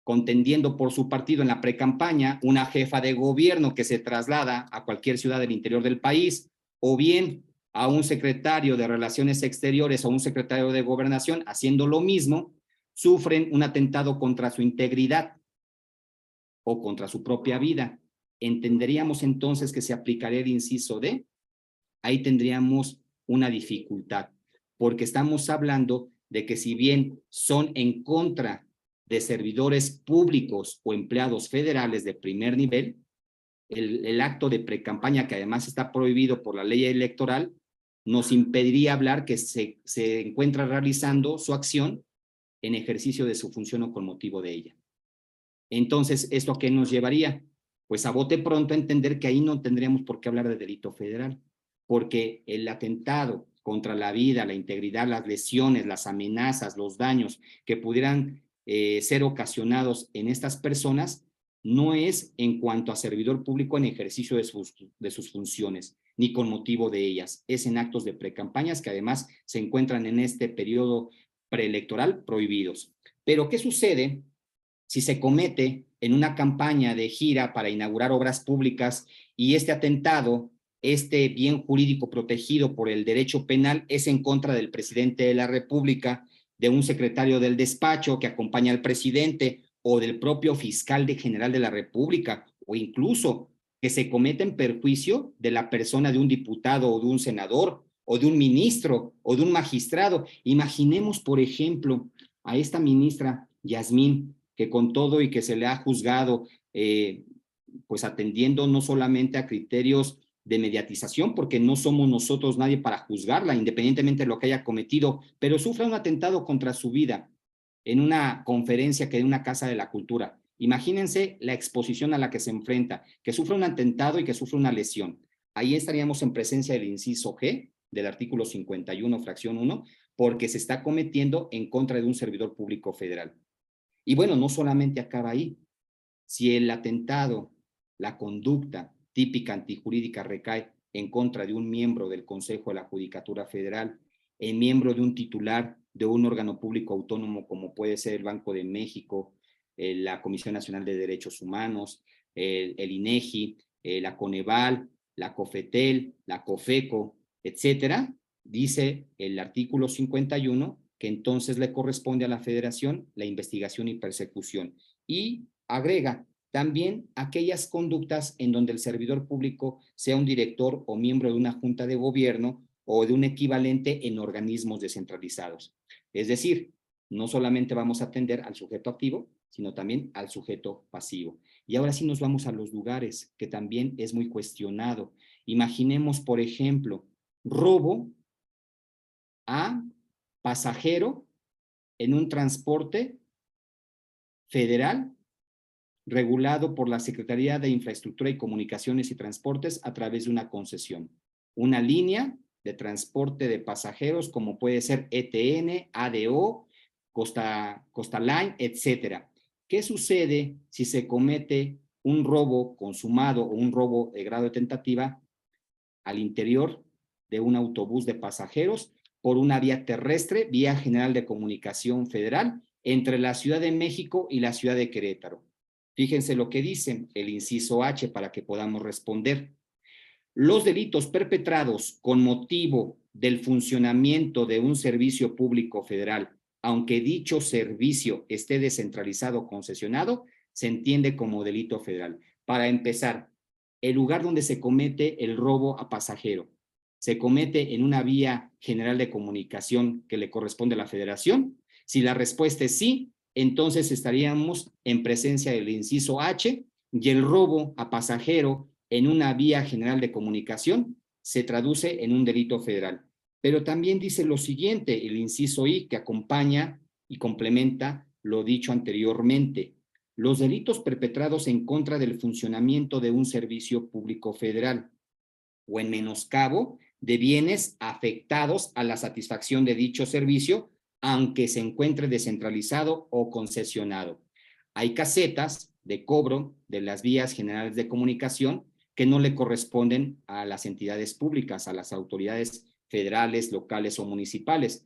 contendiendo por su partido en la precampaña, una jefa de gobierno que se traslada a cualquier ciudad del interior del país, o bien a un secretario de Relaciones Exteriores o un secretario de Gobernación haciendo lo mismo, sufren un atentado contra su integridad o contra su propia vida. ¿Entenderíamos entonces que se aplicaría el inciso D? Ahí tendríamos una dificultad, porque estamos hablando de que si bien son en contra de servidores públicos o empleados federales de primer nivel, el acto de precampaña, que además está prohibido por la ley electoral, nos impediría hablar que se encuentra realizando su acción en ejercicio de su función o con motivo de ella. Entonces, ¿esto a qué nos llevaría? Pues a bote pronto a entender que ahí no tendríamos por qué hablar de delito federal, porque el atentado contra la vida, la integridad, las lesiones, las amenazas, los daños que pudieran ser ocasionados en estas personas no es en cuanto a servidor público en ejercicio de sus funciones, ni con motivo de ellas. Es en actos de precampañas que además se encuentran en este periodo preelectoral prohibidos. Pero, ¿qué sucede si se comete en una campaña de gira para inaugurar obras públicas y este atentado, este bien jurídico protegido por el derecho penal, es en contra del presidente de la República, de un secretario del despacho que acompaña al presidente o del propio fiscal general de la República, o incluso que se cometa en perjuicio de la persona de un diputado o de un senador o de un ministro o de un magistrado? Imaginemos, por ejemplo, a esta ministra Yasmín, que con todo y que se le ha juzgado, pues atendiendo no solamente a criterios de mediatización, porque no somos nosotros nadie para juzgarla, independientemente de lo que haya cometido, pero sufre un atentado contra su vida en una conferencia que en una casa de la cultura. Imagínense la exposición a la que se enfrenta, que sufre un atentado y que sufre una lesión. Ahí estaríamos en presencia del inciso G del artículo 51, fracción 1, porque se está cometiendo en contra de un servidor público federal. Y bueno, no solamente acaba ahí. Si el atentado, la conducta típica antijurídica recae en contra de un miembro del Consejo de la Judicatura Federal, en miembro de un titular de un órgano público autónomo como puede ser el Banco de México, la Comisión Nacional de Derechos Humanos, el INEGI, la Coneval, la COFETEL, la COFECO, etcétera, dice el artículo 51 que entonces le corresponde a la Federación la investigación y persecución. Y agrega también aquellas conductas en donde el servidor público sea un director o miembro de una junta de gobierno o de un equivalente en organismos descentralizados. Es decir, no solamente vamos a atender al sujeto activo, sino también al sujeto pasivo. Y ahora sí nos vamos a los lugares, que también es muy cuestionado. Imaginemos, por ejemplo, robo a pasajero en un transporte federal regulado por la Secretaría de Infraestructura y Comunicaciones y Transportes a través de una concesión. Una línea de transporte de pasajeros como puede ser ETN, ADO, Costa Line, etcétera. ¿Qué sucede si se comete un robo consumado o un robo de grado de tentativa al interior de un autobús de pasajeros por una vía terrestre, vía general de comunicación federal, entre la Ciudad de México y la ciudad de Querétaro? Fíjense lo que dice el inciso H para que podamos responder. Los delitos perpetrados con motivo del funcionamiento de un servicio público federal, aunque dicho servicio esté descentralizado o concesionado, se entiende como delito federal. Para empezar, el lugar donde se comete el robo a pasajero se comete en una vía general de comunicación que le corresponde a la Federación. Si la respuesta es sí, entonces estaríamos en presencia del inciso H, y el robo a pasajero en una vía general de comunicación se traduce en un delito federal. Pero también dice lo siguiente, el inciso I, que acompaña y complementa lo dicho anteriormente: los delitos perpetrados en contra del funcionamiento de un servicio público federal o en menoscabo de bienes afectados a la satisfacción de dicho servicio, aunque se encuentre descentralizado o concesionado. Hay casetas de cobro de las vías generales de comunicación que no le corresponden a las entidades públicas, a las autoridades federales, locales o municipales.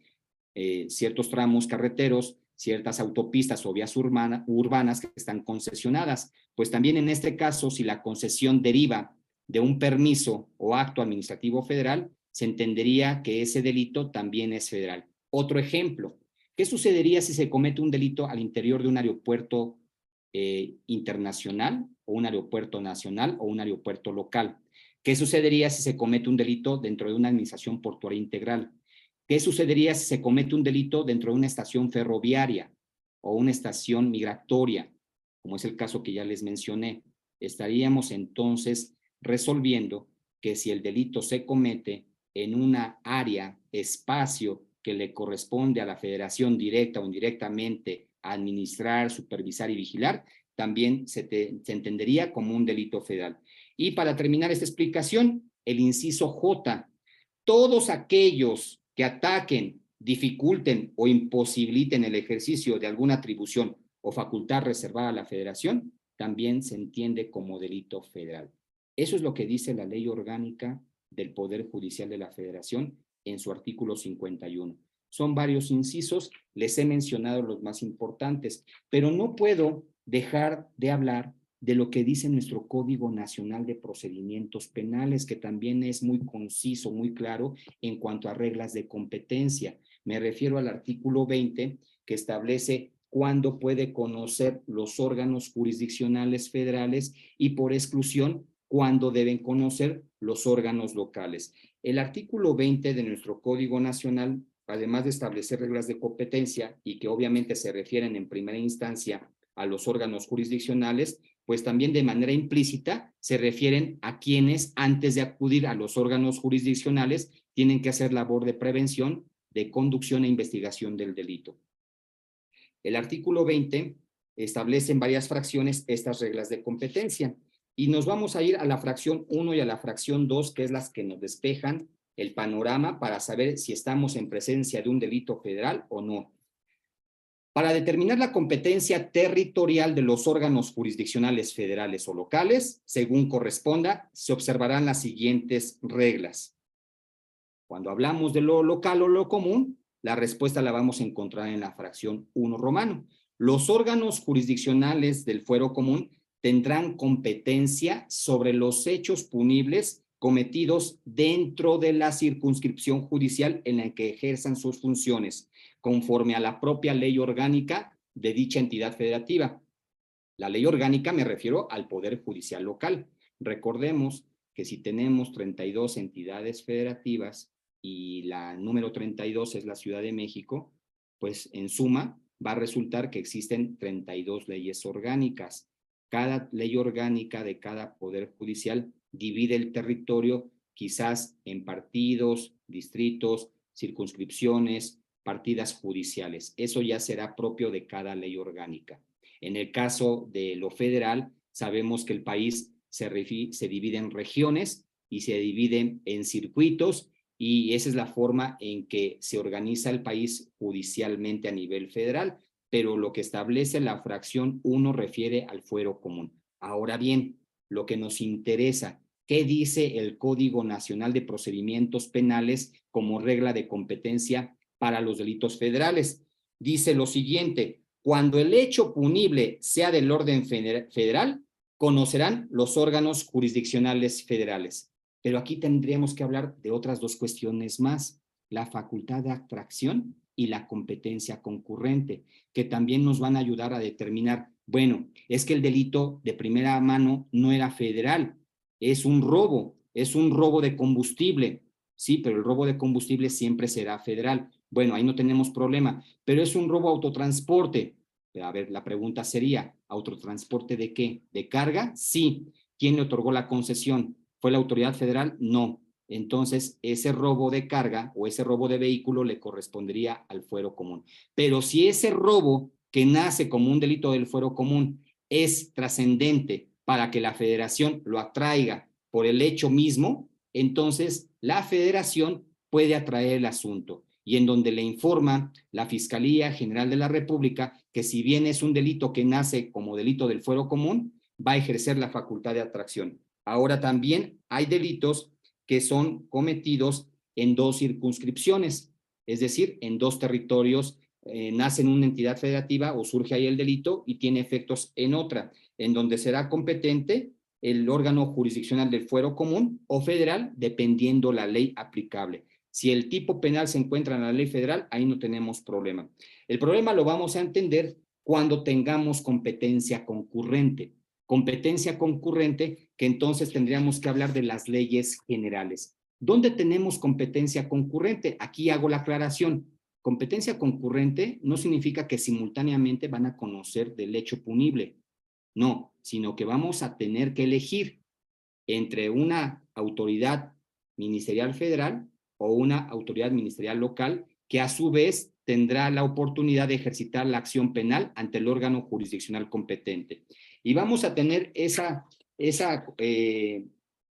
Ciertos tramos carreteros, ciertas autopistas o vías urbanas que están concesionadas. Pues también en este caso, si la concesión deriva de un permiso o acto administrativo federal, se entendería que ese delito también es federal. Otro ejemplo: ¿qué sucedería si se comete un delito al interior de un aeropuerto internacional o un aeropuerto nacional o un aeropuerto local? ¿Qué sucedería si se comete un delito dentro de una administración portuaria integral? ¿Qué sucedería si se comete un delito dentro de una estación ferroviaria o una estación migratoria, como es el caso que ya les mencioné? Estaríamos entonces resolviendo que si el delito se comete en una área, espacio que le corresponde a la Federación directa o indirectamente administrar, supervisar y vigilar, también se entendería como un delito federal. Y para terminar esta explicación, el inciso J: todos aquellos que ataquen, dificulten o imposibiliten el ejercicio de alguna atribución o facultad reservada a la Federación, también se entiende como delito federal. Eso es lo que dice la Ley Orgánica del Poder Judicial de la Federación en su artículo 51. Son varios incisos, les he mencionado los más importantes, pero no puedo dejar de hablar de lo que dice nuestro Código Nacional de Procedimientos Penales, que también es muy conciso, muy claro en cuanto a reglas de competencia. Me refiero al artículo 20, que establece cuándo puede conocer los órganos jurisdiccionales federales y, por exclusión, cuándo deben conocer los órganos locales. El artículo 20 de nuestro Código Nacional, además de establecer reglas de competencia y que obviamente se refieren en primera instancia a los órganos jurisdiccionales, pues también de manera implícita se refieren a quienes, antes de acudir a los órganos jurisdiccionales, tienen que hacer labor de prevención, de conducción e investigación del delito. El artículo 20 establece en varias fracciones estas reglas de competencia y nos vamos a ir a la fracción 1 y a la fracción 2, que es las que nos despejan el panorama para saber si estamos en presencia de un delito federal o no. Para determinar la competencia territorial de los órganos jurisdiccionales federales o locales, según corresponda, se observarán las siguientes reglas. Cuando hablamos de lo local o lo común, la respuesta la vamos a encontrar en la fracción 1 romano. Los órganos jurisdiccionales del fuero común tendrán competencia sobre los hechos punibles cometidos dentro de la circunscripción judicial en la que ejerzan sus funciones, conforme a la propia ley orgánica de dicha entidad federativa. La ley orgánica me refiero al Poder Judicial local. Recordemos que si tenemos 32 entidades federativas y la número 32 es la Ciudad de México, pues en suma va a resultar que existen 32 leyes orgánicas. Cada ley orgánica de cada Poder Judicial divide el territorio quizás en partidos, distritos, circunscripciones, partidas judiciales. Eso ya será propio de cada ley orgánica. En el caso de lo federal, sabemos que el país se divide en regiones y se divide en circuitos, y esa es la forma en que se organiza el país judicialmente a nivel federal, pero lo que establece la fracción 1 refiere al fuero común. Ahora bien, lo que nos interesa: ¿qué dice el Código Nacional de Procedimientos Penales como regla de competencia para los delitos federales? Dice lo siguiente: cuando el hecho punible sea del orden federal, conocerán los órganos jurisdiccionales federales. Pero aquí tendríamos que hablar de otras dos cuestiones más: la facultad de atracción y la competencia concurrente, que también nos van a ayudar a determinar, bueno, es que el delito de primera mano no era federal, es un robo de combustible, sí, pero el robo de combustible siempre será federal. Bueno, ahí no tenemos problema, pero es un robo a autotransporte. A ver, la pregunta sería, ¿autotransporte de qué? ¿De carga? Sí. ¿Quién le otorgó la concesión? ¿Fue la autoridad federal? No. Entonces, ese robo de carga o ese robo de vehículo le correspondería al fuero común. Pero si ese robo que nace como un delito del fuero común es trascendente para que la federación lo atraiga por el hecho mismo, entonces la federación puede atraer el asunto y en donde le informa la Fiscalía General de la República que si bien es un delito que nace como delito del fuero común, va a ejercer la facultad de atracción. Ahora también hay delitos que son cometidos en dos circunscripciones, es decir, en dos territorios, nace en una entidad federativa o surge ahí el delito y tiene efectos en otra, en donde será competente el órgano jurisdiccional del fuero común o federal, dependiendo la ley aplicable. Si el tipo penal se encuentra en la ley federal, ahí no tenemos problema. El problema lo vamos a entender cuando tengamos competencia concurrente. Competencia concurrente, que entonces tendríamos que hablar de las leyes generales. ¿Dónde tenemos competencia concurrente? Aquí hago la aclaración. Competencia concurrente no significa que simultáneamente van a conocer del hecho punible. No, sino que vamos a tener que elegir entre una autoridad ministerial federal o una autoridad ministerial local que a su vez tendrá la oportunidad de ejercitar la acción penal ante el órgano jurisdiccional competente. Y vamos a tener esa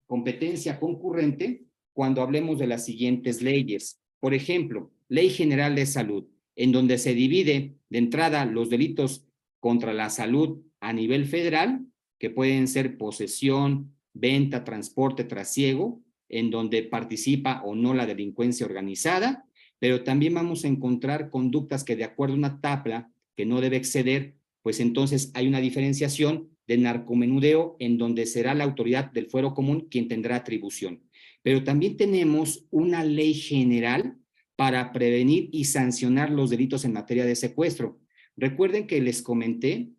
competencia concurrente cuando hablemos de las siguientes leyes. Por ejemplo, Ley General de Salud, en donde se divide de entrada los delitos contra la salud a nivel federal, que pueden ser posesión, venta, transporte, trasiego, en donde participa o no la delincuencia organizada, pero también vamos a encontrar conductas que de acuerdo a una tabla que no debe exceder, pues entonces hay una diferenciación de narcomenudeo en donde será la autoridad del fuero común quien tendrá atribución. Pero también tenemos una ley general para prevenir y sancionar los delitos en materia de secuestro. Recuerden que les comenté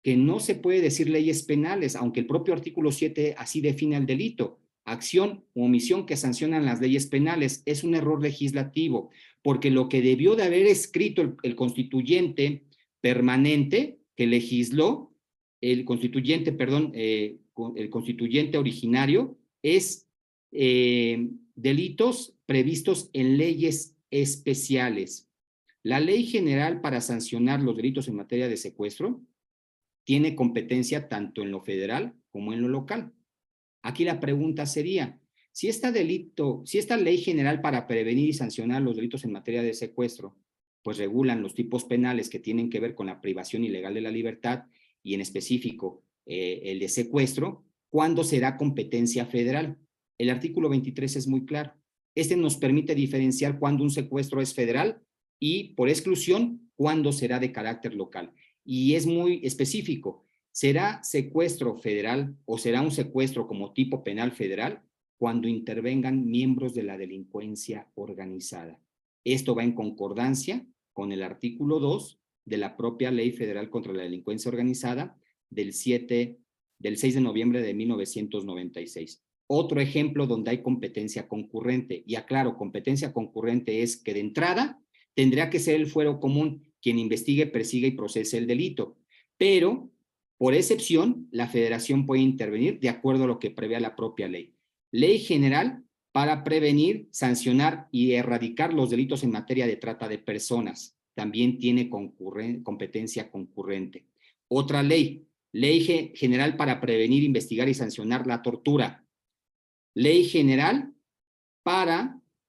que no se puede decir leyes penales, aunque el propio artículo 7 así define el delito. Acción u omisión que sancionan las leyes penales. Es un error legislativo, porque lo que debió de haber escrito el constituyente permanente que legisló, el constituyente, perdón, el constituyente originario, es delitos previstos en leyes especiales. La ley general para sancionar los delitos en materia de secuestro tiene competencia tanto en lo federal como en lo local. Aquí la pregunta sería, si esta ley general para prevenir y sancionar los delitos en materia de secuestro, pues regulan los tipos penales que tienen que ver con la privación ilegal de la libertad y en específico el de secuestro, ¿cuándo será competencia federal? El artículo 23 es muy claro. Este nos permite diferenciar cuándo un secuestro es federal y, por exclusión, cuándo será de carácter local. Y es muy específico. ¿Será secuestro federal o será un secuestro como tipo penal federal cuando intervengan miembros de la delincuencia organizada? Esto va en concordancia con el artículo 2 de la propia Ley Federal contra la Delincuencia Organizada del 6 de noviembre de 1996. Otro ejemplo donde hay competencia concurrente. Y aclaro, competencia concurrente es que de entrada tendría que ser el fuero común quien investigue, persiga y procese el delito. Pero por excepción, la federación puede intervenir de acuerdo a lo que prevé la propia ley. Ley general para prevenir, sancionar y erradicar los delitos en materia de trata de personas. También tiene competencia concurrente. Otra ley, Ley general para prevenir, investigar y sancionar la tortura. Ley general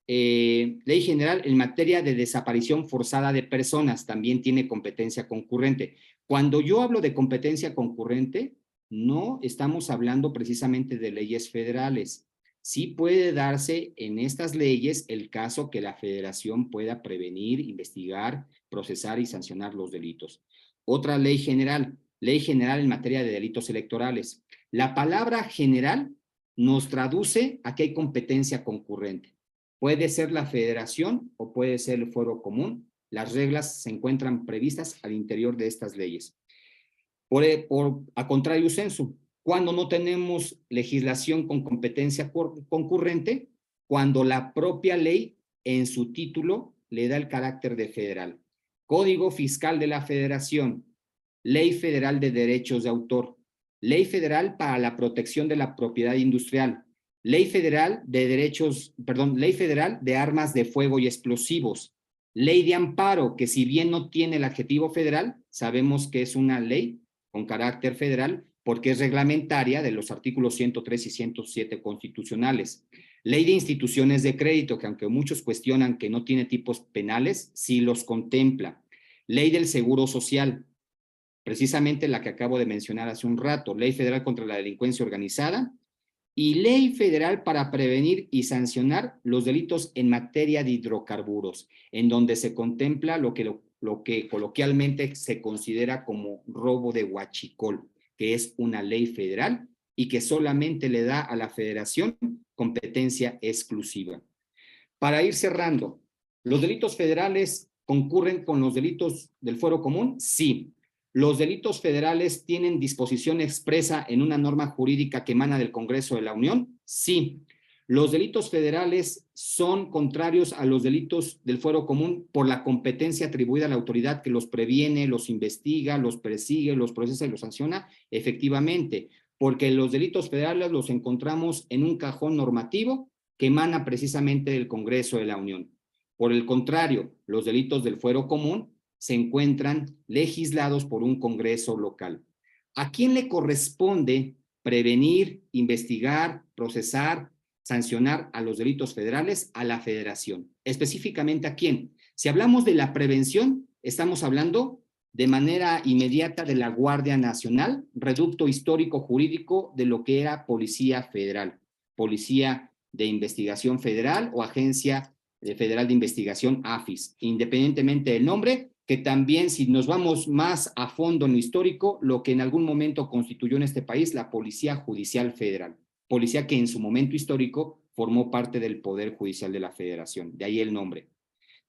ley general en materia de desaparición forzada de personas, también tiene competencia concurrente. Cuando yo hablo de competencia concurrente, no estamos hablando precisamente de leyes federales. Sí puede darse en estas leyes el caso que la federación pueda prevenir, investigar, procesar y sancionar los delitos. Otra ley general en materia de delitos electorales. La palabra general nos traduce a que hay competencia concurrente. Puede ser la federación o puede ser el fuero común. Las reglas se encuentran previstas al interior de estas leyes. A contrario sensu, Cuando no tenemos legislación con competencia concurrente, cuando la propia ley en su título le da el carácter de federal. Código Fiscal de la Federación, Ley Federal de Derechos de Autor, Ley Federal para la Protección de la Propiedad Industrial, Ley Federal de Ley Federal de Armas de Fuego y Explosivos, Ley de Amparo, que si bien no tiene el adjetivo federal, sabemos que es una ley con carácter federal porque es reglamentaria de los artículos 103 y 107 constitucionales. Ley de Instituciones de Crédito, que aunque muchos cuestionan que no tiene tipos penales, sí los contempla. Ley del Seguro Social, precisamente la que acabo de mencionar hace un rato, Ley Federal contra la Delincuencia Organizada y Ley Federal para prevenir y sancionar los delitos en materia de hidrocarburos, en donde se contempla lo que coloquialmente se considera como robo de huachicol, que es una ley federal y que solamente le da a la federación competencia exclusiva. Para ir cerrando, ¿los delitos federales concurren con los delitos del fuero común? Sí. ¿Los delitos federales tienen disposición expresa en una norma jurídica que emana del Congreso de la Unión? Sí. ¿Los delitos federales son contrarios a los delitos del fuero común por la competencia atribuida a la autoridad que los previene, los investiga, los persigue, los procesa y los sanciona? Efectivamente, porque los delitos federales los encontramos en un cajón normativo que emana precisamente del Congreso de la Unión. Por el contrario, los delitos del fuero común se encuentran legislados por un Congreso local. ¿A quién le corresponde prevenir, investigar, procesar, sancionar a los delitos federales? A la Federación. Específicamente, ¿a quién? Si hablamos de la prevención, estamos hablando de manera inmediata de la Guardia Nacional, reducto histórico jurídico de lo que era Policía Federal, Policía de Investigación Federal o Agencia Federal de Investigación, AFIS, independientemente del nombre, que también si nos vamos más a fondo en lo histórico, lo que en algún momento constituyó en este país la Policía Judicial Federal, policía que en su momento histórico formó parte del Poder Judicial de la Federación, de ahí el nombre.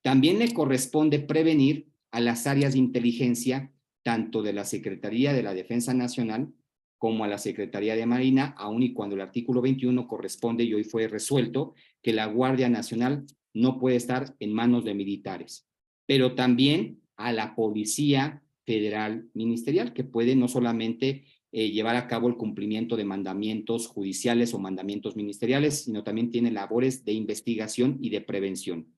También le corresponde prevenir a las áreas de inteligencia, tanto de la Secretaría de la Defensa Nacional como a la Secretaría de Marina, aun y cuando el artículo 21 corresponde y hoy fue resuelto que la Guardia Nacional no puede estar en manos de militares, pero también a la Policía Federal Ministerial, que puede no solamente llevar a cabo el cumplimiento de mandamientos judiciales o mandamientos ministeriales, sino también tiene labores de investigación y de prevención.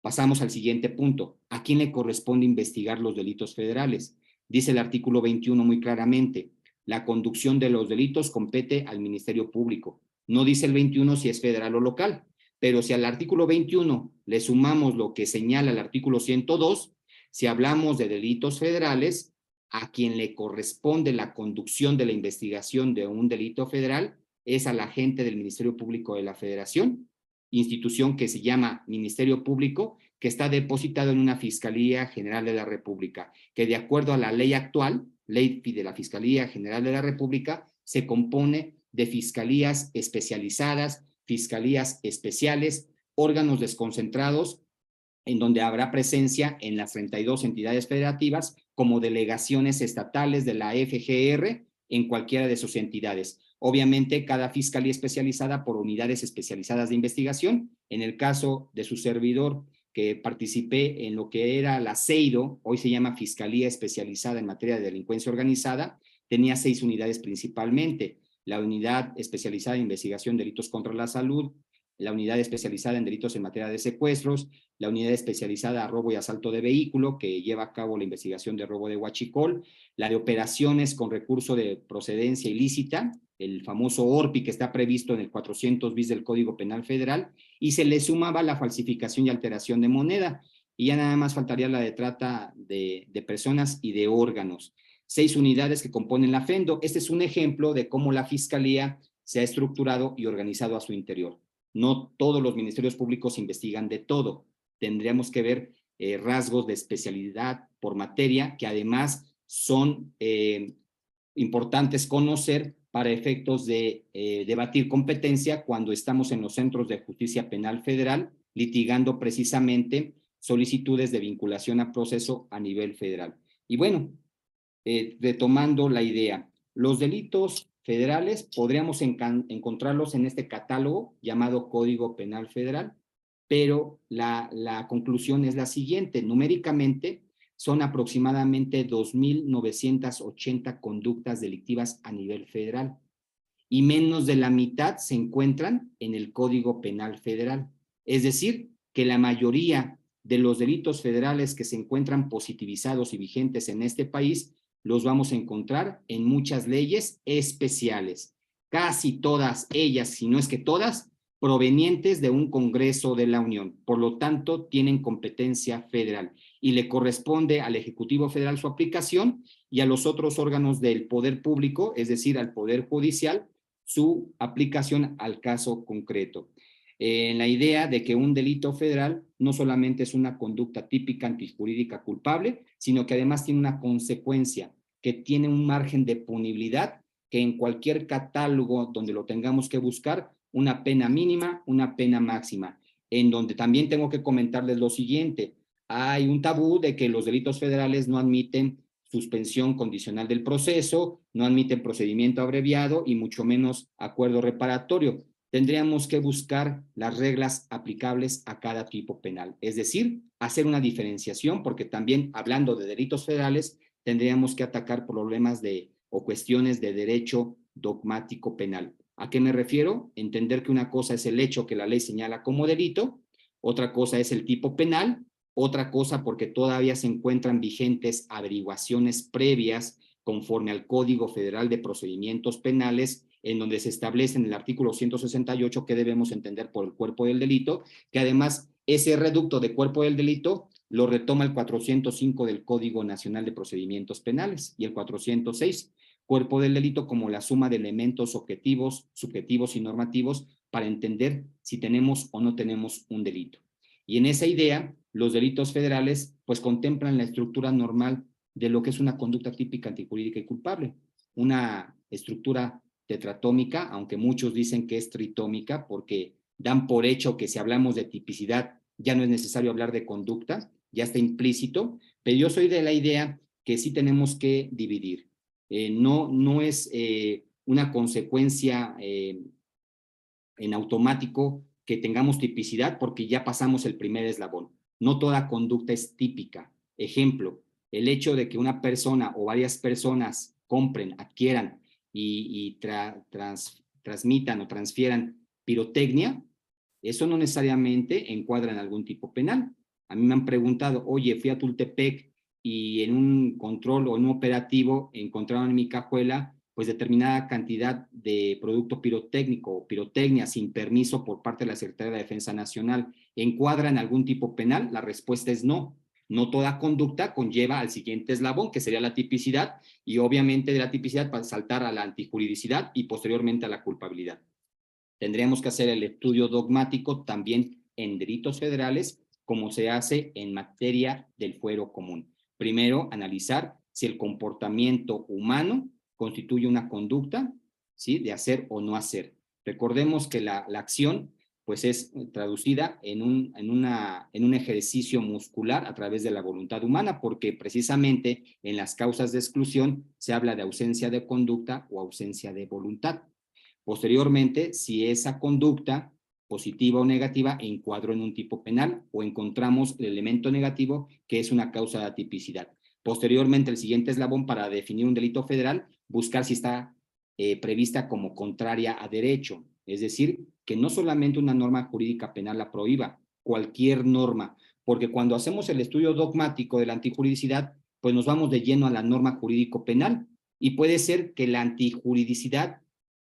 Pasamos al siguiente punto. ¿A quién le corresponde investigar los delitos federales? Dice el artículo 21 muy claramente, la conducción de los delitos compete al Ministerio Público. No dice el 21 si es federal o local, pero si al artículo 21 le sumamos lo que señala el artículo 102, si hablamos de delitos federales, a quien le corresponde la conducción de la investigación de un delito federal es al agente del Ministerio Público de la Federación, institución que se llama Ministerio Público, que está depositado en una Fiscalía General de la República, que de acuerdo a la ley actual, ley de la Fiscalía General de la República, se compone de fiscalías especializadas, fiscalías especiales, órganos desconcentrados, en donde habrá presencia en las 32 entidades federativas como delegaciones estatales de la FGR en cualquiera de sus entidades. Obviamente, cada fiscalía especializada por unidades especializadas de investigación. En el caso de su servidor, que participé en lo que era la CEIDO, hoy se llama Fiscalía Especializada en Materia de Delincuencia Organizada, tenía 6 unidades principalmente. La unidad especializada en investigación de delitos contra la salud, la unidad especializada en delitos en materia de secuestros, la unidad especializada a robo y asalto de vehículo, que lleva a cabo la investigación de robo de huachicol, la de operaciones con recurso de procedencia ilícita, el famoso ORPI que está previsto en el 400 bis del Código Penal Federal, y se le sumaba la falsificación y alteración de moneda, y ya nada más faltaría la de trata de personas y de órganos. 6 unidades que componen la FENDO. Este es un ejemplo de cómo la Fiscalía se ha estructurado y organizado a su interior. No todos los ministerios públicos investigan de todo. Tendríamos que ver rasgos de especialidad por materia que además son importantes conocer para efectos de debatir competencia cuando estamos en los centros de justicia penal federal litigando precisamente solicitudes de vinculación a proceso a nivel federal. Y bueno, retomando la idea, los delitos federales podríamos encontrarlos en este catálogo llamado Código Penal Federal, pero la conclusión es la siguiente: numéricamente son aproximadamente 2.980 conductas delictivas a nivel federal y menos de la mitad se encuentran en el Código Penal Federal. Es decir, que la mayoría de los delitos federales que se encuentran positivizados y vigentes en este país los vamos a encontrar en muchas leyes especiales, casi todas ellas, si no es que todas, provenientes de un Congreso de la Unión. Por lo tanto, tienen competencia federal y le corresponde al Ejecutivo Federal su aplicación y a los otros órganos del poder público, es decir, al Poder Judicial, su aplicación al caso concreto. En la idea de que un delito federal no solamente es una conducta típica antijurídica culpable, sino que además tiene una consecuencia, que tiene un margen de punibilidad, que en cualquier catálogo donde lo tengamos que buscar, una pena mínima, una pena máxima. En donde también tengo que comentarles lo siguiente: hay un tabú de que los delitos federales no admiten suspensión condicional del proceso, no admiten procedimiento abreviado y mucho menos acuerdo reparatorio. Tendríamos que buscar las reglas aplicables a cada tipo penal, es decir, hacer una diferenciación, porque también hablando de delitos federales, tendríamos que atacar problemas o cuestiones de derecho dogmático penal. ¿A qué me refiero? Entender que una cosa es el hecho que la ley señala como delito, otra cosa es el tipo penal, otra cosa porque todavía se encuentran vigentes averiguaciones previas conforme al Código Federal de Procedimientos Penales, en donde se establece en el artículo 168 que debemos entender por el cuerpo del delito, que además ese reducto de cuerpo del delito lo retoma el 405 del Código Nacional de Procedimientos Penales y el 406, cuerpo del delito como la suma de elementos objetivos, subjetivos y normativos para entender si tenemos o no tenemos un delito. Y en esa idea, los delitos federales pues contemplan la estructura normal de lo que es una conducta típica antijurídica y culpable, una estructura tetratómica, aunque muchos dicen que es tritómica porque dan por hecho que si hablamos de tipicidad ya no es necesario hablar de conducta, ya está implícito, pero yo soy de la idea que sí tenemos que dividir. No es una consecuencia en automático que tengamos tipicidad porque ya pasamos el primer eslabón. No toda conducta es típica. Ejemplo, el hecho de que una persona o varias personas compren, adquieran y transmitan o transfieran pirotecnia, eso no necesariamente encuadra en algún tipo penal. A mí me han preguntado: oye, fui a Tultepec y en un control o en un operativo encontraron en mi cajuela pues determinada cantidad de producto pirotécnico o pirotecnia sin permiso por parte de la Secretaría de Defensa Nacional. ¿Encuadra en algún tipo penal? La respuesta es no. No toda conducta conlleva al siguiente eslabón, que sería la tipicidad, y obviamente de la tipicidad para saltar a la antijuridicidad y posteriormente a la culpabilidad. Tendríamos que hacer el estudio dogmático también en delitos federales, como se hace en materia del fuero común. Primero, analizar si el comportamiento humano constituye una conducta, ¿sí?, de hacer o no hacer. Recordemos que la acción pues es traducida en un ejercicio muscular a través de la voluntad humana, porque precisamente en las causas de exclusión se habla de ausencia de conducta o ausencia de voluntad. Posteriormente, si esa conducta, positiva o negativa, encuadró en un tipo penal o encontramos el elemento negativo que es una causa de atipicidad. Posteriormente, el siguiente eslabón para definir un delito federal, buscar si está prevista como contraria a derecho, es decir, que no solamente una norma jurídica penal la prohíba, cualquier norma, porque cuando hacemos el estudio dogmático de la antijuridicidad, pues nos vamos de lleno a la norma jurídico penal y puede ser que la antijuridicidad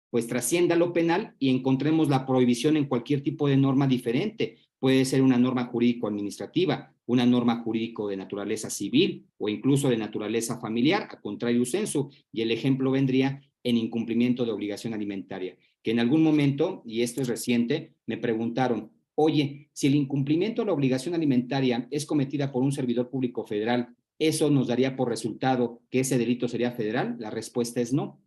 pues trascienda lo penal y encontremos la prohibición en cualquier tipo de norma diferente. Puede ser una norma jurídico-administrativa, una norma jurídico de naturaleza civil o incluso de naturaleza familiar, a contrario sensu, y el ejemplo vendría en incumplimiento de obligación alimentaria, que en algún momento, y esto es reciente, me preguntaron: oye, si el incumplimiento de la obligación alimentaria es cometida por un servidor público federal, ¿eso nos daría por resultado que ese delito sería federal? La respuesta es no.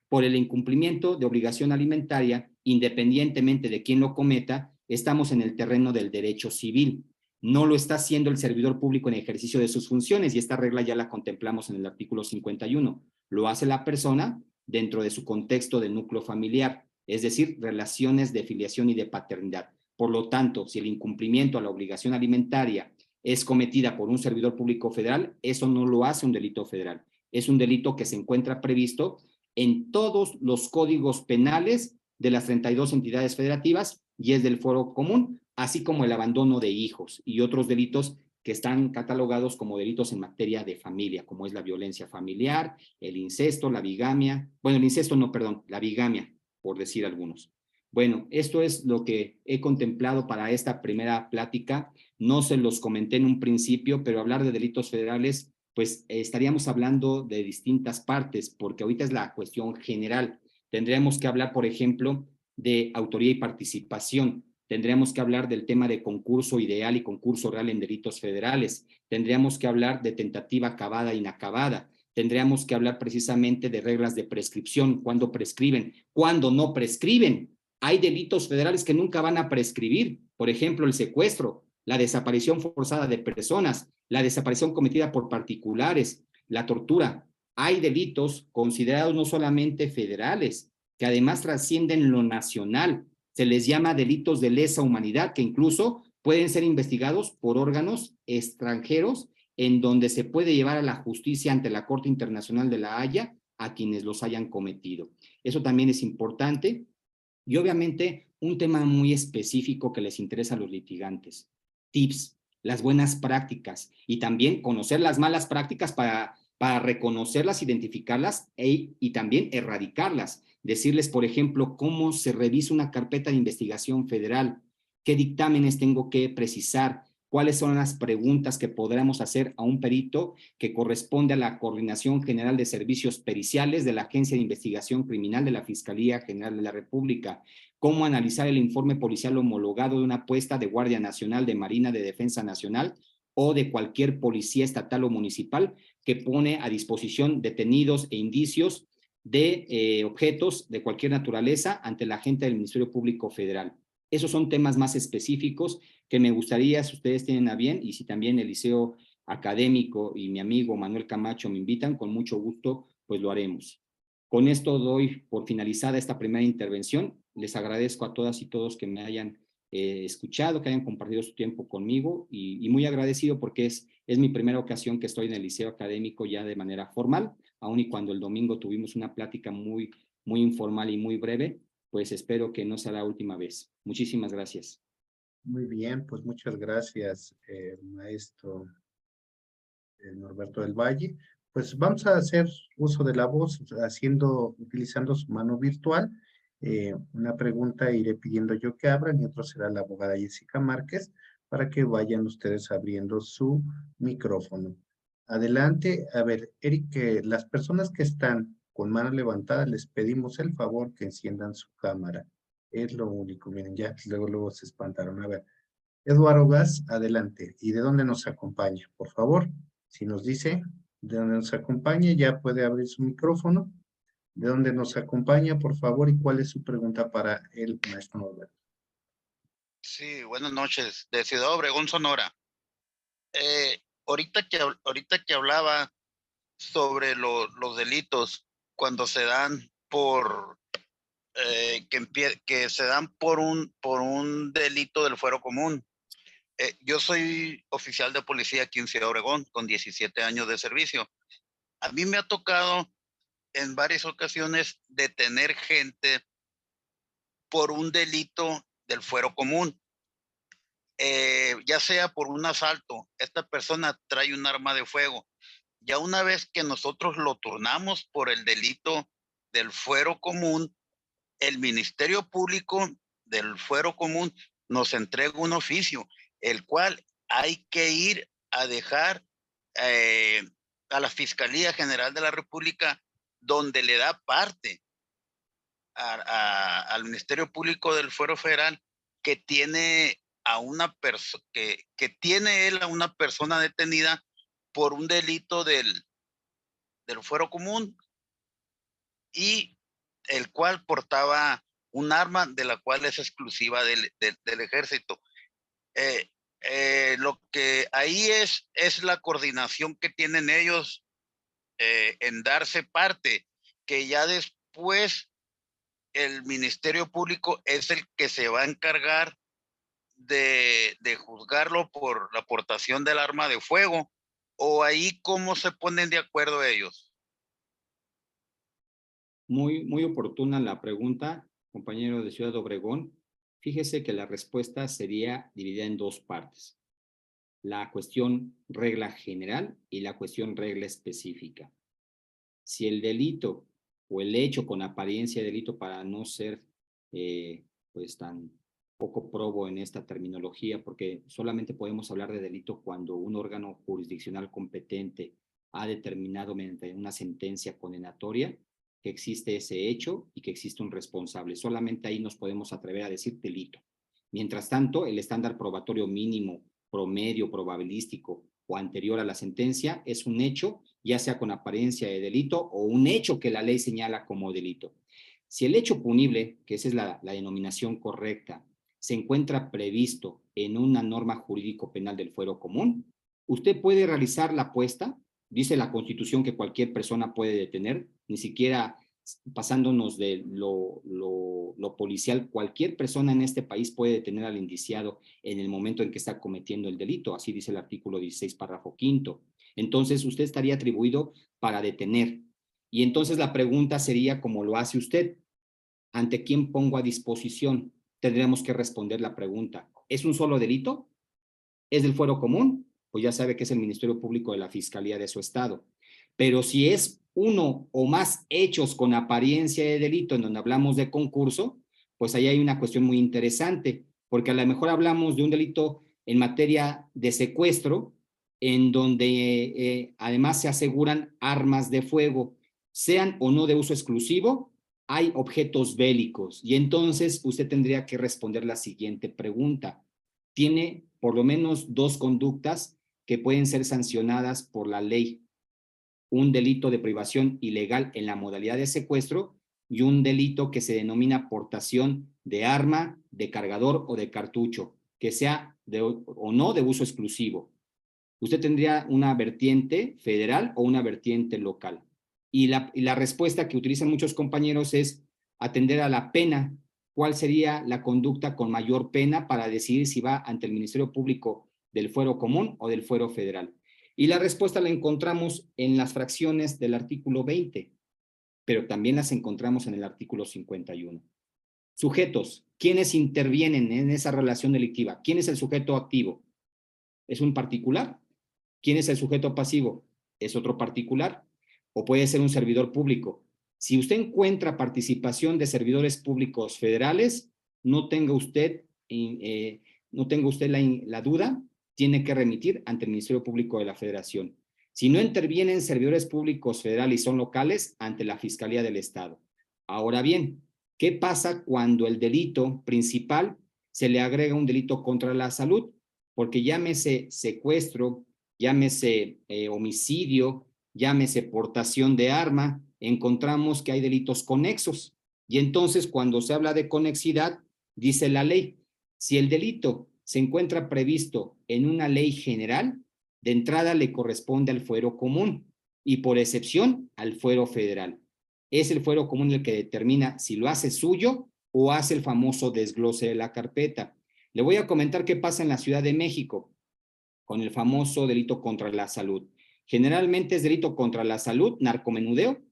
Por el incumplimiento de obligación alimentaria, independientemente de quién lo cometa, estamos en el terreno del derecho civil. No lo está haciendo el servidor público en ejercicio de sus funciones, y esta regla ya la contemplamos en el artículo 51. Lo hace la persona dentro de su contexto de núcleo familiar, es decir, relaciones de filiación y de paternidad. Por lo tanto, si el incumplimiento a la obligación alimentaria es cometida por un servidor público federal, eso no lo hace un delito federal. Es un delito que se encuentra previsto en todos los códigos penales de las 32 entidades federativas y es del Foro Común, así como el abandono de hijos y otros delitos que están catalogados como delitos en materia de familia, como es la violencia familiar, el incesto, la bigamia, bueno, el incesto no, perdón, la bigamia, por decir algunos. Bueno, esto es lo que he contemplado para esta primera plática. No se los comenté en un principio, pero hablar de delitos federales, pues estaríamos hablando de distintas partes, porque ahorita es la cuestión general. Tendríamos que hablar, por ejemplo, de autoría y participación. Tendríamos que hablar del tema de concurso ideal y concurso real en delitos federales. Tendríamos que hablar de tentativa acabada e inacabada. Tendríamos que hablar precisamente de reglas de prescripción, cuándo prescriben, cuándo no prescriben. Hay delitos federales que nunca van a prescribir, por ejemplo, el secuestro, la desaparición forzada de personas, la desaparición cometida por particulares, la tortura. Hay delitos considerados no solamente federales, que además trascienden lo nacional. Se les llama delitos de lesa humanidad, que incluso pueden ser investigados por órganos extranjeros en donde se puede llevar a la justicia ante la Corte Internacional de la Haya a quienes los hayan cometido. Eso también es importante. Y obviamente un tema muy específico que les interesa a los litigantes, tips, las buenas prácticas y también conocer las malas prácticas para reconocerlas, identificarlas y también erradicarlas. Decirles, por ejemplo, cómo se revisa una carpeta de investigación federal, qué dictámenes tengo que precisar, cuáles son las preguntas que podremos hacer a un perito que corresponde a la Coordinación General de Servicios Periciales de la Agencia de Investigación Criminal de la Fiscalía General de la República, cómo analizar el informe policial homologado de una puesta de Guardia Nacional, de Marina, de Defensa Nacional o de cualquier policía estatal o municipal que pone a disposición detenidos e indicios de objetos de cualquier naturaleza ante la agente del Ministerio Público Federal. Esos son temas más específicos que me gustaría, si ustedes tienen a bien, y si también el Liceo Académico y mi amigo Manuel Camacho me invitan, con mucho gusto, pues lo haremos. Con esto doy por finalizada esta primera intervención. Les agradezco a todas y todos que me hayan escuchado, que hayan compartido su tiempo conmigo y muy agradecido porque es mi primera ocasión que estoy en el Liceo Académico ya de manera formal, aun y cuando el domingo tuvimos una plática muy informal y muy breve, pues espero que no sea la última vez. Muchísimas gracias. Muy bien, pues muchas gracias, maestro Norberto del Valle. Pues vamos a hacer uso de la voz utilizando su mano virtual. Una pregunta iré pidiendo yo que abran y otro será la abogada Jessica Márquez para que vayan ustedes abriendo su micrófono. Adelante, a ver, Eric, las personas que están con mano levantada les pedimos el favor que enciendan su cámara. Es lo único, miren, ya luego se espantaron. A ver, Eduardo Gas, adelante. ¿Y de dónde nos acompaña? Por favor, si nos dice de dónde nos acompaña, ya puede abrir su micrófono. ¿De dónde nos acompaña, por favor? ¿Y cuál es su pregunta para el maestro Norberto? Sí, buenas noches. De Ciudad Obregón, Sonora. Ahorita que hablaba sobre los delitos cuando se dan que se dan por un delito del fuero común. Yo soy oficial de policía aquí en Ciudad Obregón con 17 años de servicio. A mí me ha tocado en varias ocasiones detener gente por un delito del fuero común. Ya sea por un asalto, esta persona trae un arma de fuego. Ya una vez que nosotros lo turnamos por el delito del fuero común, el Ministerio Público del fuero común nos entrega un oficio, el cual hay que ir a dejar eh, a la Fiscalía General de la República, donde le da parte al Ministerio Público del Fuero Federal que tiene a una persona que tiene él a una persona detenida por un delito del fuero común y el cual portaba un arma de la cual es exclusiva del ejército. Lo que ahí es la coordinación que tienen ellos en darse parte, que ya después el Ministerio Público es el que se va a encargar de juzgarlo por la aportación del arma de fuego, o ahí cómo se ponen de acuerdo ellos. Muy oportuna la pregunta, compañero de Ciudad Obregón. Fíjese que la respuesta sería dividida en dos partes: la cuestión regla general y la cuestión regla específica. Si el delito o el hecho con apariencia de delito, para no ser pues tan poco probo en esta terminología, porque solamente podemos hablar de delito cuando un órgano jurisdiccional competente ha determinado mediante una sentencia condenatoria que existe ese hecho y que existe un responsable. Solamente ahí nos podemos atrever a decir delito. Mientras tanto, el estándar probatorio mínimo, promedio, probabilístico o anterior a la sentencia es un hecho, ya sea con apariencia de delito o un hecho que la ley señala como delito. Si el hecho punible, que esa es la denominación correcta, se encuentra previsto en una norma jurídico penal del fuero común, usted puede realizar la apuesta. Dice la Constitución que cualquier persona puede detener, ni siquiera pasándonos de lo policial, cualquier persona en este país puede detener al indiciado en el momento en que está cometiendo el delito, así dice el artículo 16, párrafo quinto. Entonces, usted estaría atribuido para detener. Y entonces la pregunta sería, ¿cómo lo hace usted? ¿Ante quién pongo a disposición? Tendríamos que responder la pregunta. ¿Es un solo delito? ¿Es del fuero común? Pues ya sabe que es el Ministerio Público de la Fiscalía de su estado. Pero si es uno o más hechos con apariencia de delito en donde hablamos de concurso, pues ahí hay una cuestión muy interesante, porque a lo mejor hablamos de un delito en materia de secuestro, en donde además se aseguran armas de fuego, sean o no de uso exclusivo, hay objetos bélicos. Y entonces usted tendría que responder la siguiente pregunta: tiene por lo menos dos conductas que pueden ser sancionadas por la ley: un delito de privación ilegal en la modalidad de secuestro y un delito que se denomina portación de arma, de cargador o de cartucho, que sea o no de uso exclusivo. Usted tendría una vertiente federal o una vertiente local. Y la respuesta que utilizan muchos compañeros es atender a la pena. ¿Cuál sería la conducta con mayor pena para decidir si va ante el Ministerio Público del fuero común o del fuero federal? Y la respuesta la encontramos en las fracciones del artículo 20, pero también las encontramos en el artículo 51. Sujetos, ¿quiénes intervienen en esa relación delictiva? ¿Quién es el sujeto activo? ¿Es un particular? ¿Quién es el sujeto pasivo? ¿Es otro particular? ¿O puede ser un servidor público? Si usted encuentra participación de servidores públicos federales, no tenga usted la duda, tiene que remitir ante el Ministerio Público de la Federación. Si no intervienen servidores públicos federales y son locales, ante la Fiscalía del Estado. Ahora bien, ¿qué pasa cuando el delito principal se le agrega un delito contra la salud? Porque llámese secuestro, llámese homicidio, llámese portación de arma, encontramos que hay delitos conexos. Y entonces, cuando se habla de conexidad, dice la ley, si el delito se encuentra previsto en una ley general, de entrada le corresponde al fuero común y por excepción al fuero federal. Es el fuero común el que determina si lo hace suyo o hace el famoso desglose de la carpeta. Le voy a comentar qué pasa en la Ciudad de México con el famoso delito contra la salud. Generalmente es delito contra la salud, narcomenudeo.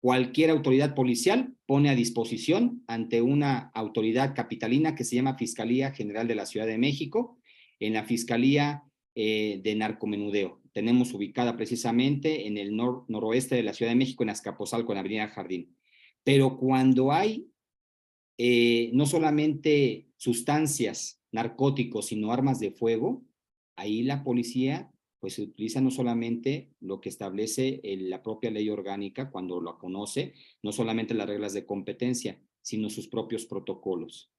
Cualquier autoridad policial pone a disposición ante una autoridad capitalina que se llama Fiscalía General de la Ciudad de México, en la Fiscalía de Narcomenudeo. Tenemos ubicada precisamente en el noroeste de la Ciudad de México, en Azcapotzalco, en Avenida Jardín. Pero cuando hay no solamente sustancias, narcóticos, sino armas de fuego, ahí la policía pues utiliza no solamente lo que establece la propia ley orgánica cuando lo conoce, no solamente las reglas de competencia, sino sus propios protocolos.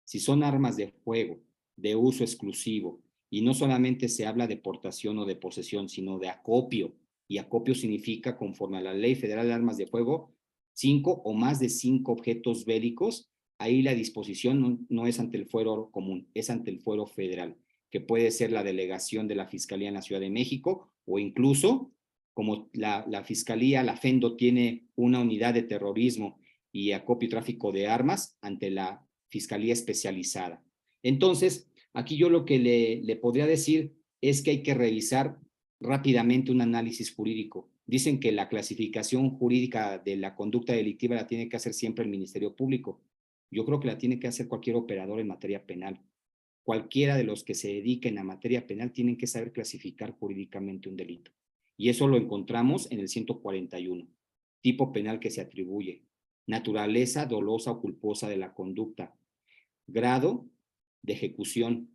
Si son armas de fuego, de uso exclusivo, y no solamente se habla de portación o de posesión, sino de acopio, y acopio significa, conforme a la Ley Federal de Armas de Fuego, 5 o más de 5 objetos bélicos, ahí la disposición no es ante el fuero común, es ante el fuero federal, que puede ser la delegación de la Fiscalía en la Ciudad de México o incluso, como la Fiscalía, la FENDO tiene una unidad de terrorismo y acopio y tráfico de armas ante la Fiscalía Especializada. Entonces, aquí yo lo que le podría decir es que hay que revisar rápidamente un análisis jurídico. Dicen que la clasificación jurídica de la conducta delictiva la tiene que hacer siempre el Ministerio Público. Yo creo que la tiene que hacer cualquier operador en materia penal. Cualquiera de los que se dediquen a materia penal tienen que saber clasificar jurídicamente un delito. Y eso lo encontramos en el 141. Tipo penal que se atribuye, naturaleza dolosa o culposa de la conducta, grado de ejecución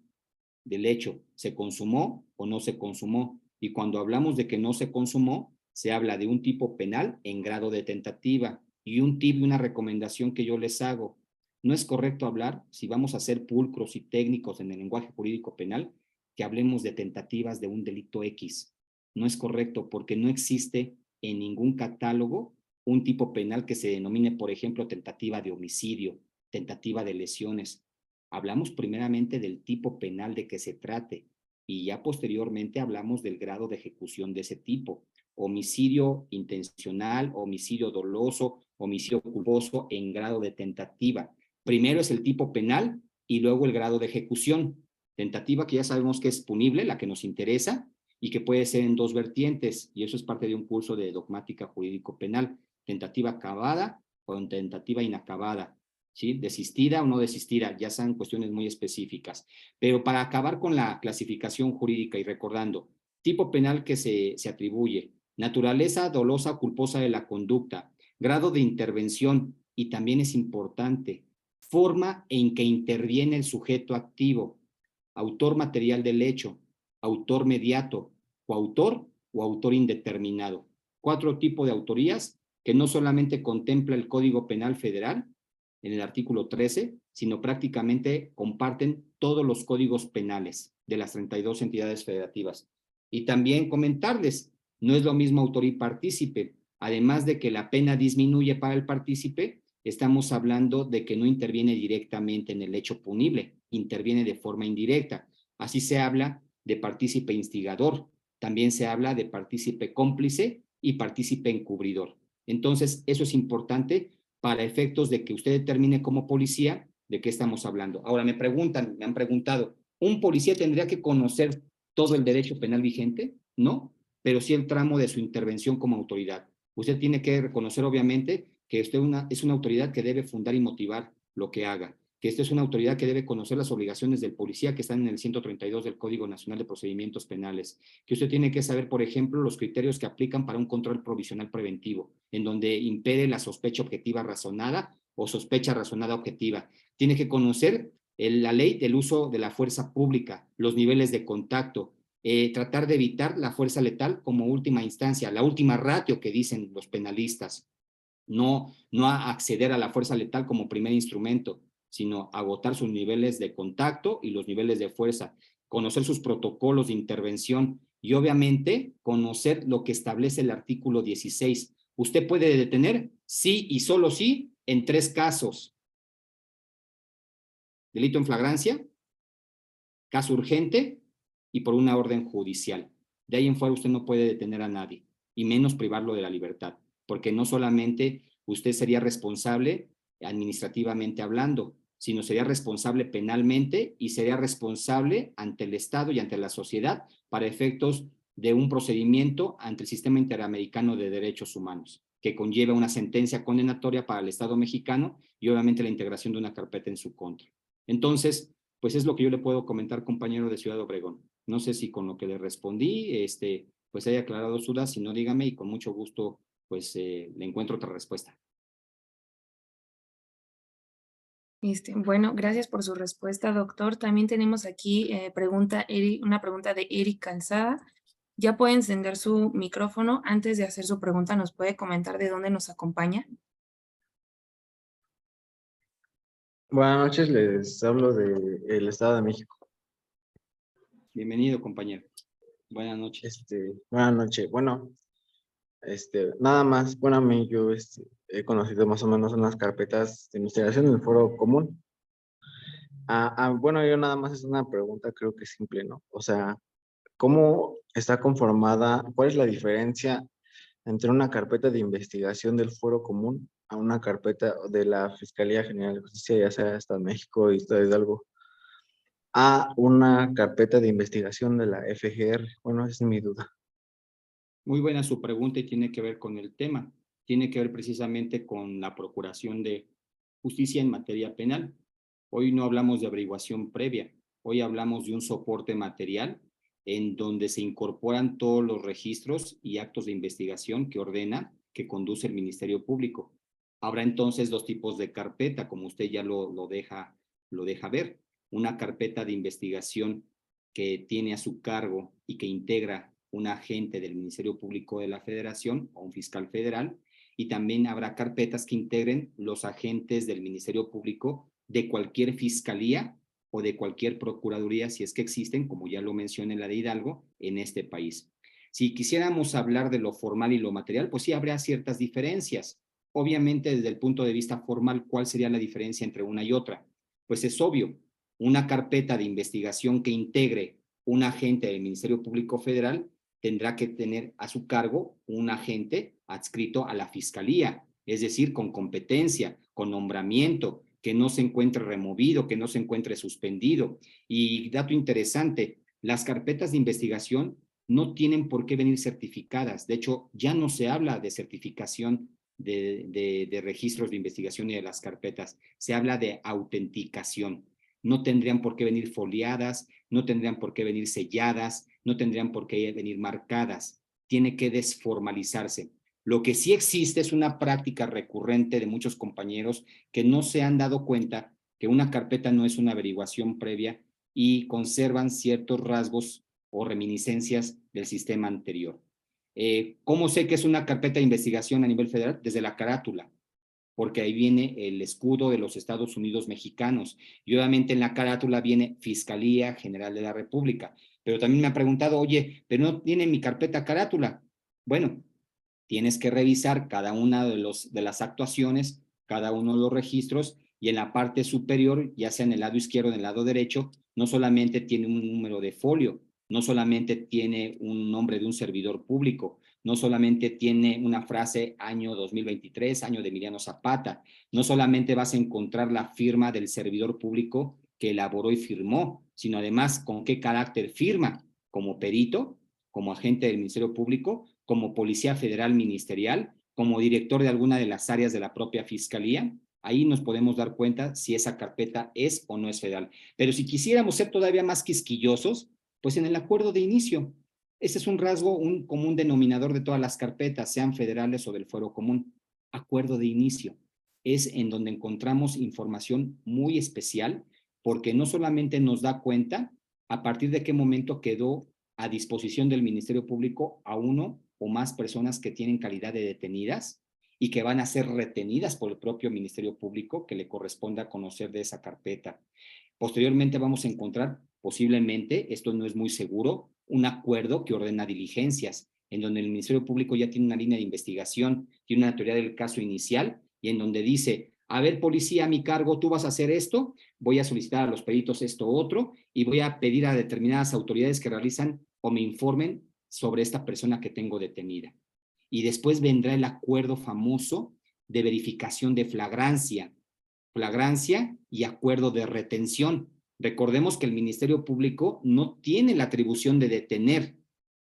del hecho, ¿se consumó o no se consumó? Y cuando hablamos de que no se consumó, se habla de un tipo penal en grado de tentativa. Y un tip y una recomendación que yo les hago: no es correcto hablar, si vamos a ser pulcros y técnicos en el lenguaje jurídico penal, que hablemos de tentativas de un delito X. No es correcto, porque no existe en ningún catálogo un tipo penal que se denomine, por ejemplo, tentativa de homicidio, tentativa de lesiones. Hablamos primeramente del tipo penal de que se trate y ya posteriormente hablamos del grado de ejecución de ese tipo. Homicidio intencional, homicidio doloso, homicidio culposo en grado de tentativa. Primero es el tipo penal y luego el grado de ejecución. Tentativa, que ya sabemos que es punible, la que nos interesa, y que puede ser en dos vertientes, y eso es parte de un curso de dogmática jurídico penal: tentativa acabada o tentativa inacabada, ¿sí? Desistida o no desistida, ya son cuestiones muy específicas. Pero para acabar con la clasificación jurídica y recordando, tipo penal que se atribuye, naturaleza dolosa o culposa de la conducta, grado de intervención, y también es importante, forma en que interviene el sujeto activo, autor material del hecho, autor mediato, coautor o autor indeterminado. 4 tipos de autorías que no solamente contempla el Código Penal Federal en el artículo 13, sino prácticamente comparten todos los códigos penales de las 32 entidades federativas. Y también comentarles, no es lo mismo autor y partícipe. Además de que la pena disminuye para el partícipe, estamos hablando de que no interviene directamente en el hecho punible, interviene de forma indirecta. Así se habla de partícipe instigador, también se habla de partícipe cómplice y partícipe encubridor. Entonces, eso es importante para efectos de que usted determine como policía de qué estamos hablando. Ahora me han preguntado, ¿un policía tendría que conocer todo el derecho penal vigente? No, pero sí el tramo de su intervención como autoridad. Usted tiene que reconocer, obviamente, que usted es una autoridad que debe fundar y motivar lo que haga, que esta es una autoridad que debe conocer las obligaciones del policía que están en el 132 del Código Nacional de Procedimientos Penales, que usted tiene que saber, por ejemplo, los criterios que aplican para un control provisional preventivo, en donde impere la sospecha objetiva razonada o sospecha razonada objetiva. Tiene que conocer la ley del uso de la fuerza pública, los niveles de contacto, tratar de evitar la fuerza letal como última instancia, la última ratio que dicen los penalistas. No acceder a la fuerza letal como primer instrumento, sino agotar sus niveles de contacto y los niveles de fuerza, conocer sus protocolos de intervención y obviamente conocer lo que establece el artículo 16. Usted puede detener, sí y solo sí, en 3 casos: delito en flagrancia, caso urgente y por una orden judicial. De ahí en fuera usted no puede detener a nadie, y menos privarlo de la libertad, porque no solamente usted sería responsable administrativamente hablando, sino sería responsable penalmente y sería responsable ante el Estado y ante la sociedad para efectos de un procedimiento ante el Sistema Interamericano de Derechos Humanos, que conlleva una sentencia condenatoria para el Estado mexicano y obviamente la integración de una carpeta en su contra. Entonces, pues es lo que yo le puedo comentar, compañero de Ciudad Obregón. No sé si con lo que le respondí, pues haya aclarado sus dudas. Si no, dígame y con mucho gusto, pues le encuentro otra respuesta. Bueno, gracias por su respuesta, doctor. También tenemos aquí una pregunta de Eric Calzada. Ya puede encender su micrófono. Antes de hacer su pregunta, ¿nos puede comentar de dónde nos acompaña? Buenas noches, les hablo del Estado de México. Bienvenido, compañero. Buenas noches. Buenas noches. Bueno, nada más, bueno, a mí yo he conocido más o menos unas carpetas de investigación en el foro común. Bueno, yo nada más es una pregunta, creo que simple, ¿no? O sea, ¿cómo está conformada? ¿Cuál es la diferencia entre una carpeta de investigación del foro común a una carpeta de la Fiscalía General de Justicia, ya sea Estado de México y Estado de Hidalgo, a una carpeta de investigación de la FGR? Bueno, esa es mi duda. Muy buena su pregunta y tiene que ver con el tema. Tiene que ver precisamente con la procuración de justicia en materia penal. Hoy no hablamos de averiguación previa, hoy hablamos de un soporte material en donde se incorporan todos los registros y actos de investigación que ordena, que conduce el Ministerio Público. Habrá entonces dos tipos de carpeta, como usted ya lo deja ver. Una carpeta de investigación que tiene a su cargo y que integra un agente del Ministerio Público de la Federación o un fiscal federal, y también habrá carpetas que integren los agentes del Ministerio Público de cualquier fiscalía o de cualquier procuraduría, si es que existen, como ya lo mencioné la de Hidalgo, en este país. Si quisiéramos hablar de lo formal y lo material, pues sí habría ciertas diferencias. Obviamente, desde el punto de vista formal, ¿cuál sería la diferencia entre una y otra? Pues es obvio, una carpeta de investigación que integre un agente del Ministerio Público Federal tendrá que tener a su cargo un agente adscrito a la fiscalía, es decir, con competencia, con nombramiento, que no se encuentre removido, que no se encuentre suspendido. Y dato interesante, las carpetas de investigación no tienen por qué venir certificadas. De hecho, ya no se habla de certificación de registros de investigación y de las carpetas. Se habla de autenticación. No tendrían por qué venir foliadas, no tendrían por qué venir selladas, no tendrían por qué venir marcadas. Tiene que desformalizarse. Lo que sí existe es una práctica recurrente de muchos compañeros que no se han dado cuenta que una carpeta no es una averiguación previa y conservan ciertos rasgos o reminiscencias del sistema anterior. ¿Cómo sé que es una carpeta de investigación a nivel federal? Desde la carátula, porque ahí viene el escudo de los Estados Unidos mexicanos y obviamente en la carátula viene Fiscalía General de la República, pero también me han preguntado, oye, pero no tiene mi carpeta carátula. Bueno, tienes que revisar cada una de las actuaciones, cada uno de los registros, y en la parte superior, ya sea en el lado izquierdo o en el lado derecho, no solamente tiene un número de folio, no solamente tiene un nombre de un servidor público, no solamente tiene una frase año 2023, año de Emiliano Zapata, no solamente vas a encontrar la firma del servidor público que elaboró y firmó, sino además con qué carácter firma, como perito, como agente del Ministerio Público, como policía federal ministerial, como director de alguna de las áreas de la propia fiscalía. Ahí nos podemos dar cuenta si esa carpeta es o no es federal. Pero si quisiéramos ser todavía más quisquillosos, pues en el acuerdo de inicio. Ese es un rasgo, un común denominador de todas las carpetas, sean federales o del fuero común. Acuerdo de inicio. Es en donde encontramos información muy especial, porque no solamente nos da cuenta a partir de qué momento quedó a disposición del Ministerio Público a uno o más personas que tienen calidad de detenidas y que van a ser retenidas por el propio Ministerio Público que le corresponda conocer de esa carpeta. Posteriormente vamos a encontrar, posiblemente, esto no es muy seguro, un acuerdo que ordena diligencias, en donde el Ministerio Público ya tiene una línea de investigación, tiene una teoría del caso inicial y en donde dice, a ver, policía, a mi cargo, tú vas a hacer esto, voy a solicitar a los peritos esto otro y voy a pedir a determinadas autoridades que realizan o me informen sobre esta persona que tengo detenida. Y después vendrá el acuerdo famoso de verificación de flagrancia y acuerdo de retención. Recordemos que el Ministerio Público no tiene la atribución de detener.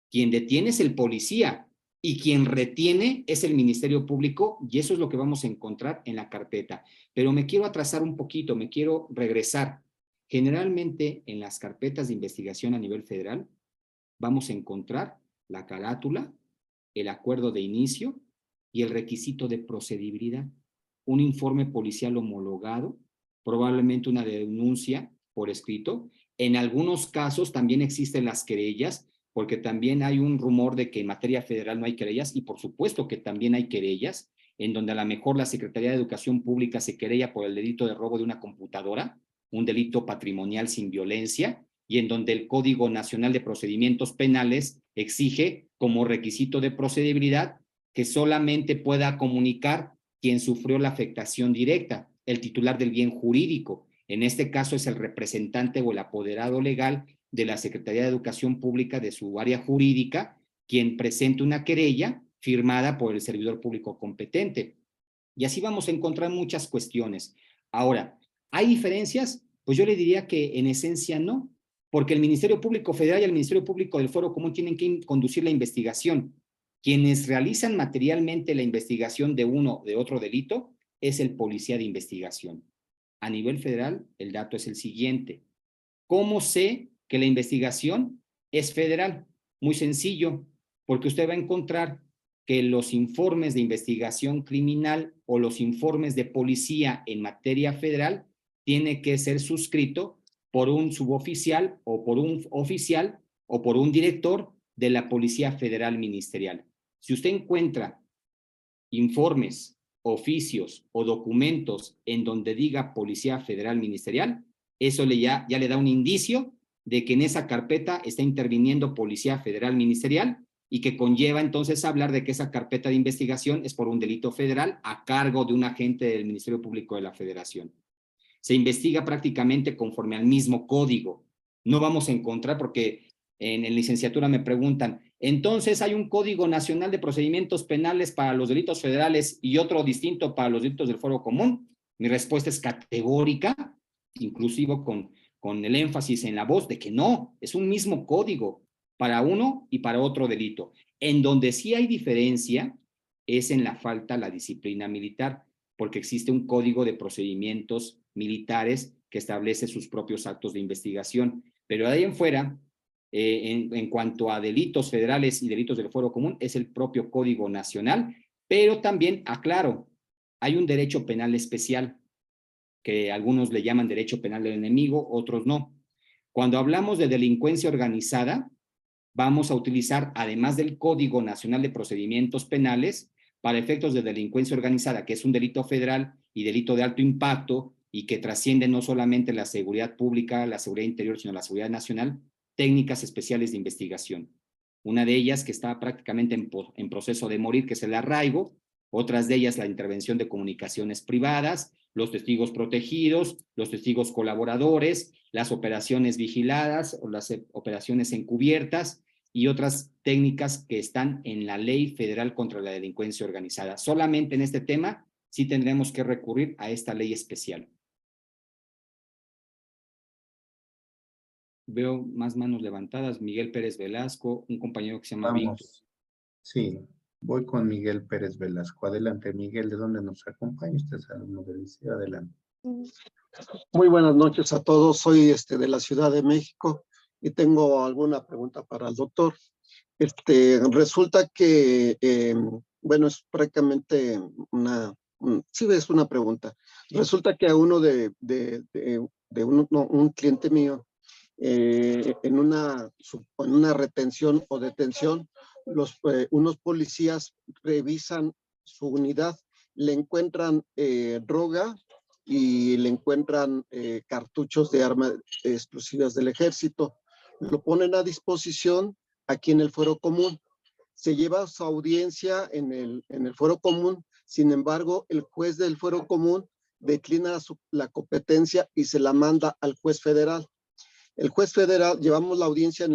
Quien detiene es el policía y quien retiene es el Ministerio Público, y eso es lo que vamos a encontrar en la carpeta. Pero me quiero atrasar un poquito, me quiero regresar. Generalmente en las carpetas de investigación a nivel federal vamos a encontrar la carátula, el acuerdo de inicio y el requisito de procedibilidad. Un informe policial homologado, probablemente una denuncia por escrito. En algunos casos también existen las querellas, porque también hay un rumor de que en materia federal no hay querellas, y por supuesto que también hay querellas, en donde a lo mejor la Secretaría de Educación Pública se querella por el delito de robo de una computadora, un delito patrimonial sin violencia, y en donde el Código Nacional de Procedimientos Penales exige como requisito de procedibilidad que solamente pueda comunicar quien sufrió la afectación directa, el titular del bien jurídico. En este caso es el representante o el apoderado legal de la Secretaría de Educación Pública de su área jurídica, quien presente una querella firmada por el servidor público competente. Y así vamos a encontrar muchas cuestiones. Ahora, ¿hay diferencias? Pues yo le diría que en esencia no, porque el Ministerio Público Federal y el Ministerio Público del Fuero Común tienen que conducir la investigación. Quienes realizan materialmente la investigación de uno o de otro delito es el policía de investigación. A nivel federal, el dato es el siguiente. ¿Cómo sé que la investigación es federal? Muy sencillo, porque usted va a encontrar que los informes de investigación criminal o los informes de policía en materia federal tiene que ser suscrito por un suboficial o por un oficial o por un director de la Policía Federal Ministerial. Si usted encuentra informes, oficios o documentos en donde diga Policía Federal Ministerial, eso ya le da un indicio de que en esa carpeta está interviniendo Policía Federal Ministerial y que conlleva entonces hablar de que esa carpeta de investigación es por un delito federal a cargo de un agente del Ministerio Público de la Federación. Se investiga prácticamente conforme al mismo código. No vamos a encontrar, porque en licenciatura me preguntan, entonces hay un Código Nacional de Procedimientos Penales para los delitos federales y otro distinto para los delitos del Fuero Común. Mi respuesta es categórica, inclusive con el énfasis en la voz de que no, es un mismo código para uno y para otro delito. En donde sí hay diferencia es en la falta a la disciplina militar, porque existe un código de procedimientos militares que establece sus propios actos de investigación. Pero de ahí en fuera, en cuanto a delitos federales y delitos del Fuero Común, es el propio Código Nacional, pero también, aclaro, hay un derecho penal especial, que algunos le llaman derecho penal del enemigo, otros no. Cuando hablamos de delincuencia organizada, vamos a utilizar, además del Código Nacional de Procedimientos Penales, para efectos de delincuencia organizada, que es un delito federal y delito de alto impacto y que trasciende no solamente la seguridad pública, la seguridad interior, sino la seguridad nacional, técnicas especiales de investigación. Una de ellas que está prácticamente en proceso de morir, que es el arraigo, otras de ellas la intervención de comunicaciones privadas, los testigos protegidos, los testigos colaboradores, las operaciones vigiladas o las operaciones encubiertas y otras técnicas que están en la Ley Federal contra la Delincuencia Organizada. Solamente en este tema sí tendremos que recurrir a esta ley especial. Veo más manos levantadas. Miguel Pérez Velasco, un compañero que se llama Víctor. Sí, voy con Miguel Pérez Velasco. Adelante, Miguel, ¿de dónde nos acompaña? Usted es alumno del liceo. Adelante. Muy buenas noches a todos. Soy de la Ciudad de México y tengo alguna pregunta para el doctor. Resulta que, bueno, es prácticamente sí, es una pregunta. Resulta que a uno de un cliente mío, en una retención o detención, unos policías revisan su unidad, le encuentran droga y le encuentran cartuchos de armas exclusivas del ejército. Lo ponen a disposición aquí en el Fuero Común. Se lleva su audiencia en el Fuero Común. Sin embargo, el juez del Fuero Común declina la competencia y se la manda al juez federal. El juez federal, llevamos la audiencia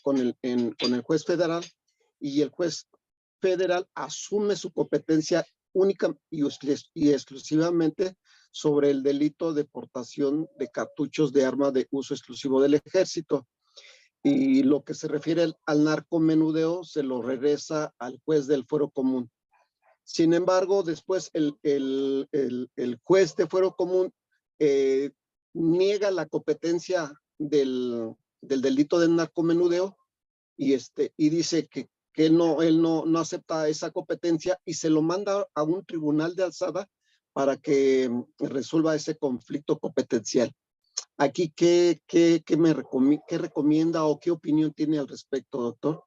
con el juez federal y el juez federal asume su competencia única y exclusivamente sobre el delito de portación de cartuchos de arma de uso exclusivo del ejército. Y lo que se refiere al narcomenudeo se lo regresa al juez del Fuero Común. Sin embargo, después el juez de Fuero Común niega la competencia del delito de narcomenudeo y dice que él no acepta esa competencia y se lo manda a un tribunal de alzada para que resuelva ese conflicto competencial. Aquí, ¿qué recomienda o qué opinión tiene al respecto, doctor?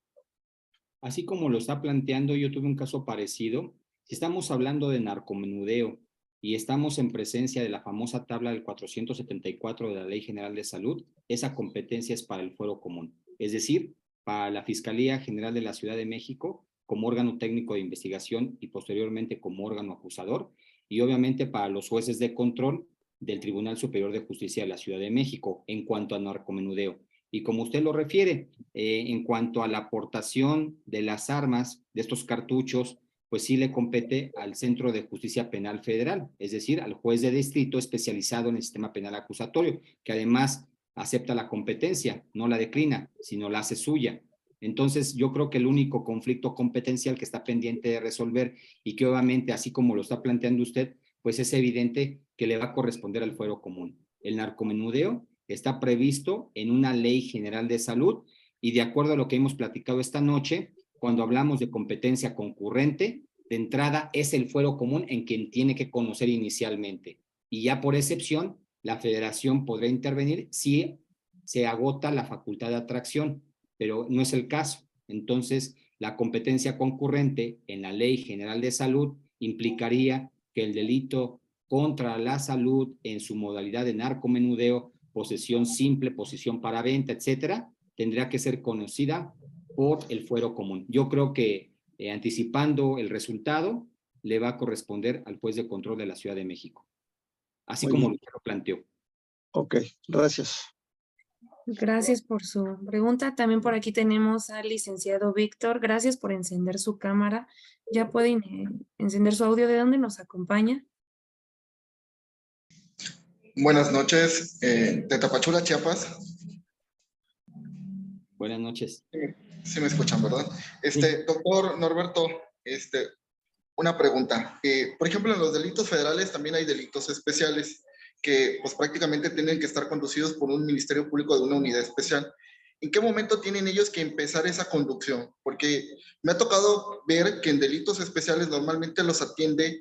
Así como lo está planteando, yo tuve un caso parecido. Si estamos hablando de narcomenudeo y estamos en presencia de la famosa tabla del 474 de la Ley General de Salud, esa competencia es para el Fuero Común, es decir, para la Fiscalía General de la Ciudad de México como órgano técnico de investigación y posteriormente como órgano acusador, y obviamente para los jueces de control del Tribunal Superior de Justicia de la Ciudad de México en cuanto a narcomenudeo. Y como usted lo refiere, en cuanto a la aportación de las armas, de estos cartuchos, pues sí le compete al Centro de Justicia Penal Federal, es decir, al juez de distrito especializado en el sistema penal acusatorio, que además acepta la competencia, no la declina, sino la hace suya. Entonces, yo creo que el único conflicto competencial que está pendiente de resolver y que obviamente, así como lo está planteando usted, pues es evidente que le va a corresponder al fuero común. El narcomenudeo está previsto en una ley general de salud y de acuerdo a lo que hemos platicado esta noche, cuando hablamos de competencia concurrente, de entrada es el fuero común en quien tiene que conocer inicialmente. Y ya por excepción, la federación podrá intervenir si se agota la facultad de atracción, pero no es el caso. Entonces, la competencia concurrente en la Ley General de Salud implicaría que el delito contra la salud en su modalidad de narcomenudeo, posesión simple, posesión para venta, etcétera, tendría que ser conocida por el fuero común. Yo creo que anticipando el resultado, le va a corresponder al juez de control de la Ciudad de México, así Muy como bien. lo planteó. Ok, gracias. Gracias por su pregunta. También por aquí tenemos al licenciado Víctor. Gracias por encender su cámara. Ya pueden encender su audio. ¿De dónde nos acompaña? Buenas noches, de Tapachula, Chiapas. Buenas noches. Sí me escuchan, ¿verdad? Doctor Norberto, una pregunta. Por ejemplo, en los delitos federales también hay delitos especiales que pues prácticamente tienen que estar conducidos por un ministerio público de una unidad especial. ¿En qué momento tienen ellos que empezar esa conducción? Porque me ha tocado ver que en delitos especiales normalmente los atiende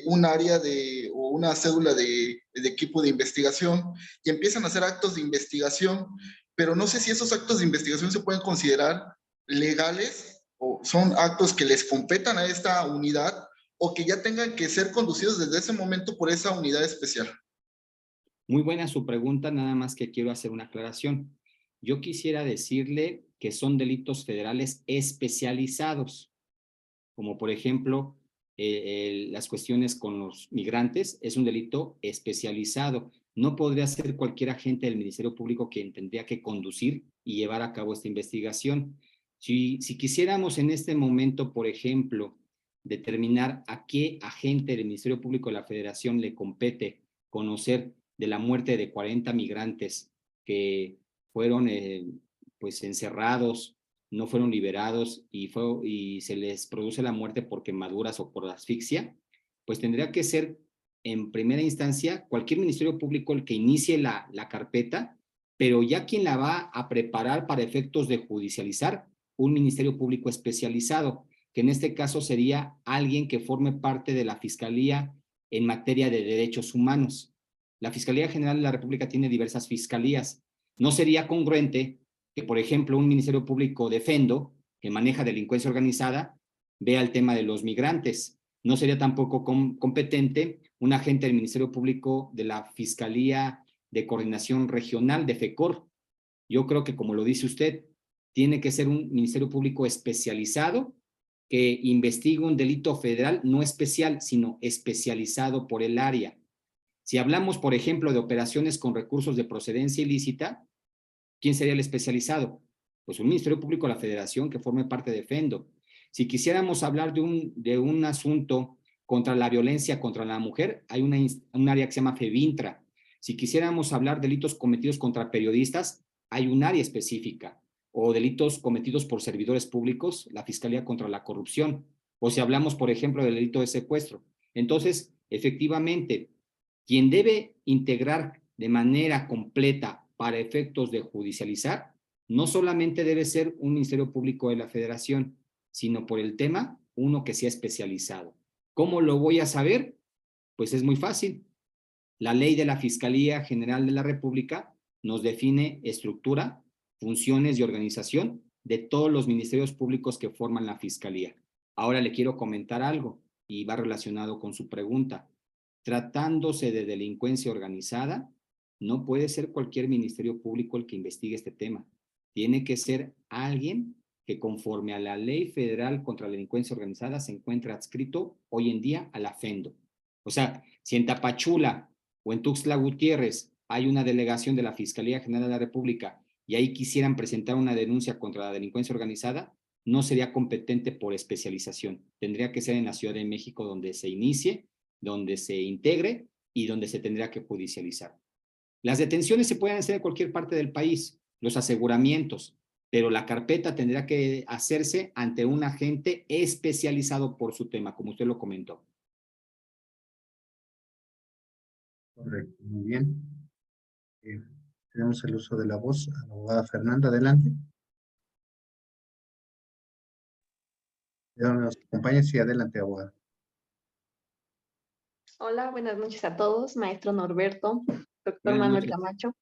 un área o una cédula de equipo de investigación y empiezan a hacer actos de investigación, pero no sé si esos actos de investigación se pueden considerar legales o son actos que les competan a esta unidad o que ya tengan que ser conducidos desde ese momento por esa unidad especial. Muy buena su pregunta, nada más que quiero hacer una aclaración. Yo quisiera decirle que son delitos federales especializados, como por ejemplo las cuestiones con los migrantes, es un delito especializado. No podría ser cualquier agente del Ministerio Público quien tendría que conducir y llevar a cabo esta investigación. Si quisiéramos en este momento, por ejemplo, determinar a qué agente del Ministerio Público de la Federación le compete conocer de la muerte de 40 migrantes que fueron pues encerrados, no fueron liberados y se les produce la muerte por quemaduras o por asfixia, pues tendría que ser en primera instancia cualquier ministerio público el que inicie la carpeta, pero ya quien la va a preparar para efectos de judicializar, un ministerio público especializado, que en este caso sería alguien que forme parte de la Fiscalía en materia de derechos humanos. La Fiscalía General de la República tiene diversas fiscalías. No sería congruente que, por ejemplo, un Ministerio Público de Fendo, que maneja delincuencia organizada, vea el tema de los migrantes. No sería tampoco competente un agente del Ministerio Público de la Fiscalía de Coordinación Regional de FECOR. Yo creo que, como lo dice usted, tiene que ser un Ministerio Público especializado que investigue un delito federal, no especial, sino especializado por el área. Si hablamos, por ejemplo, de operaciones con recursos de procedencia ilícita, ¿quién sería el especializado? Pues un Ministerio Público de la Federación que forme parte de FENDO. Si quisiéramos hablar de un asunto contra la violencia contra la mujer, hay un área que se llama FEVINTRA. Si quisiéramos hablar de delitos cometidos contra periodistas, hay un área específica. O delitos cometidos por servidores públicos, la Fiscalía contra la Corrupción. O si hablamos, por ejemplo, del delito de secuestro. Entonces, efectivamente, quien debe integrar de manera completa para efectos de judicializar, no solamente debe ser un Ministerio Público de la Federación, sino por el tema, uno que sea especializado. ¿Cómo lo voy a saber? Pues es muy fácil. La ley de la Fiscalía General de la República nos define estructura, funciones y organización de todos los ministerios públicos que forman la Fiscalía. Ahora le quiero comentar algo y va relacionado con su pregunta. Tratándose de delincuencia organizada, no puede ser cualquier ministerio público el que investigue este tema. Tiene que ser alguien que conforme a la Ley Federal contra la Delincuencia Organizada se encuentra adscrito hoy en día a la FENDO. O sea, si en Tapachula o en Tuxtla Gutiérrez hay una delegación de la Fiscalía General de la República y ahí quisieran presentar una denuncia contra la delincuencia organizada, no sería competente por especialización. Tendría que ser en la Ciudad de México donde se inicie, donde se integre y donde se tendría que judicializar. Las detenciones se pueden hacer en cualquier parte del país, los aseguramientos, pero la carpeta tendrá que hacerse ante un agente especializado por su tema, como usted lo comentó. Correcto, muy bien. Tenemos el uso de la voz. Abogada Fernanda, adelante. ¿Nos acompaña? Sí, adelante, abogada. Hola, buenas noches a todos, maestro Norberto, doctor Buenas Manuel noches. Camacho.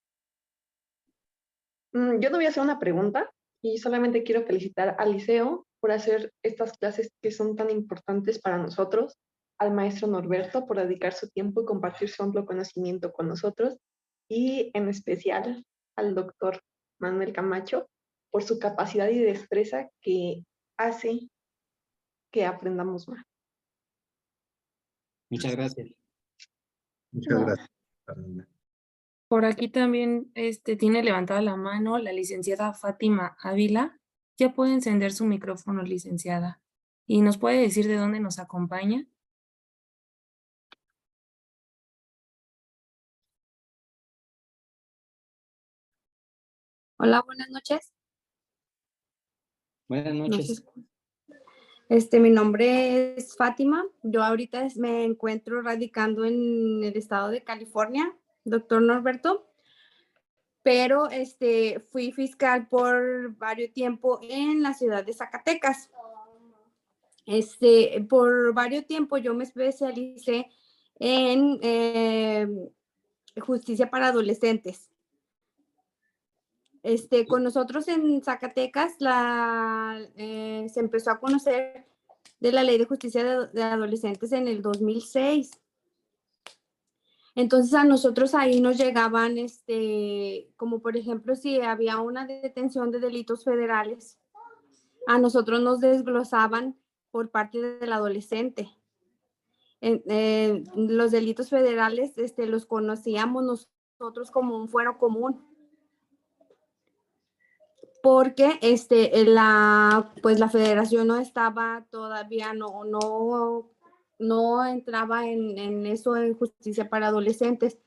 Yo no voy a hacer una pregunta y solamente quiero felicitar al liceo por hacer estas clases que son tan importantes para nosotros, al maestro Norberto por dedicar su tiempo y compartir su amplio conocimiento con nosotros y en especial al doctor Manuel Camacho por su capacidad y destreza que hace que aprendamos más. Muchas gracias. Muchas gracias, Fernanda. Por aquí también tiene levantada la mano la licenciada Fátima Ávila. Ya puede encender su micrófono, licenciada. ¿Y nos puede decir de dónde nos acompaña? Hola, buenas noches. Buenas No noches. Mi nombre es Fátima. Yo ahorita me encuentro radicando en el estado de California, doctor Norberto, pero fui fiscal por varios tiempo en la ciudad de Zacatecas. Por varios tiempo yo me especialicé en justicia para adolescentes. Con nosotros en Zacatecas se empezó a conocer de la Ley de Justicia de Adolescentes en el 2006. Entonces a nosotros ahí nos llegaban, como por ejemplo, si había una detención de delitos federales, a nosotros nos desglosaban por parte del adolescente. Los delitos federales los conocíamos nosotros como un fuero común. Porque pues la federación no estaba todavía, no entraba en eso en justicia para adolescentes.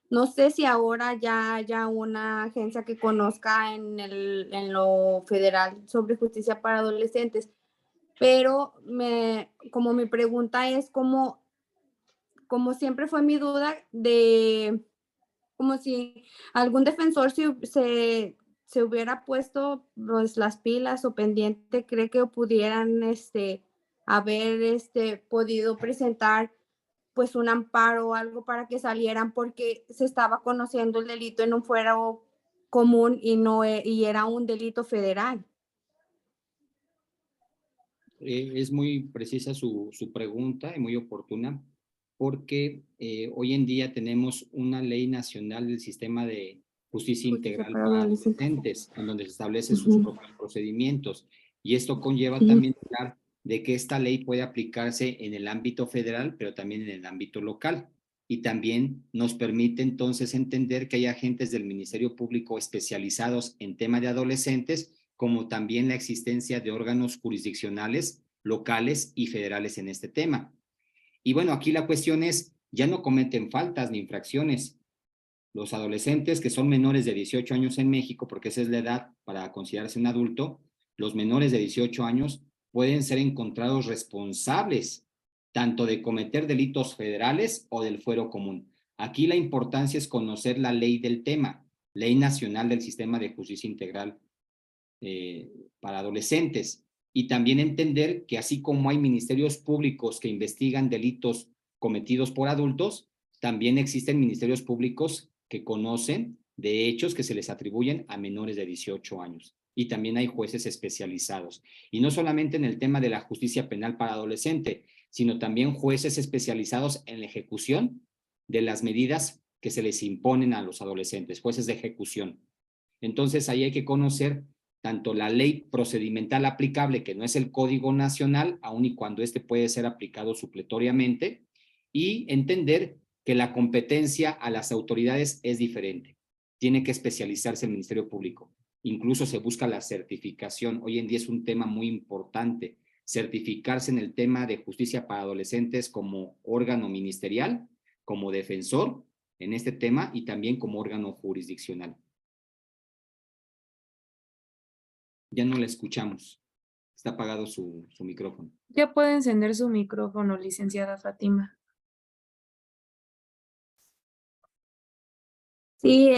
No sé si ahora ya haya una agencia que conozca en lo federal sobre justicia para adolescentes, pero como mi pregunta es como siempre fue mi duda de como si algún defensor se hubiera puesto pues, las pilas o pendiente, cree que pudieran haber podido presentar pues un amparo o algo para que salieran porque se estaba conociendo el delito en un fuero común y era un delito federal. Es muy precisa su pregunta y muy oportuna, porque hoy en día tenemos una ley nacional del sistema de justicia integral para adolescentes, en donde se establecen sus propios procedimientos. Y esto conlleva también hablar de que esta ley puede aplicarse en el ámbito federal, pero también en el ámbito local. Y también nos permite entonces entender que hay agentes del Ministerio Público especializados en tema de adolescentes, como también la existencia de órganos jurisdiccionales, locales y federales en este tema. Y bueno, aquí la cuestión es, ya no cometen faltas ni infracciones. Los adolescentes que son menores de 18 años en México, porque esa es la edad para considerarse un adulto, los menores de 18 años pueden ser encontrados responsables tanto de cometer delitos federales o del fuero común. Aquí la importancia es conocer la ley del tema, Ley Nacional del Sistema de Justicia Integral para adolescentes, y también entender que así como hay ministerios públicos que investigan delitos cometidos por adultos, también existen ministerios públicos que conocen de hechos que se les atribuyen a menores de 18 años. Y también hay jueces especializados. Y no solamente en el tema de la justicia penal para adolescente, sino también jueces especializados en la ejecución de las medidas que se les imponen a los adolescentes, jueces de ejecución. Entonces ahí hay que conocer tanto la ley procedimental aplicable, que no es el Código Nacional, aun y cuando este puede ser aplicado supletoriamente, y entender que la competencia a las autoridades es diferente. Tiene que especializarse el Ministerio Público. incluso se busca la certificación. Hoy en día es un tema muy importante, certificarse en el tema de justicia para adolescentes como órgano ministerial, como defensor en este tema y también como órgano jurisdiccional. Ya no la escuchamos. Está apagado su micrófono. Ya puede encender su micrófono, licenciada Fátima. Sí,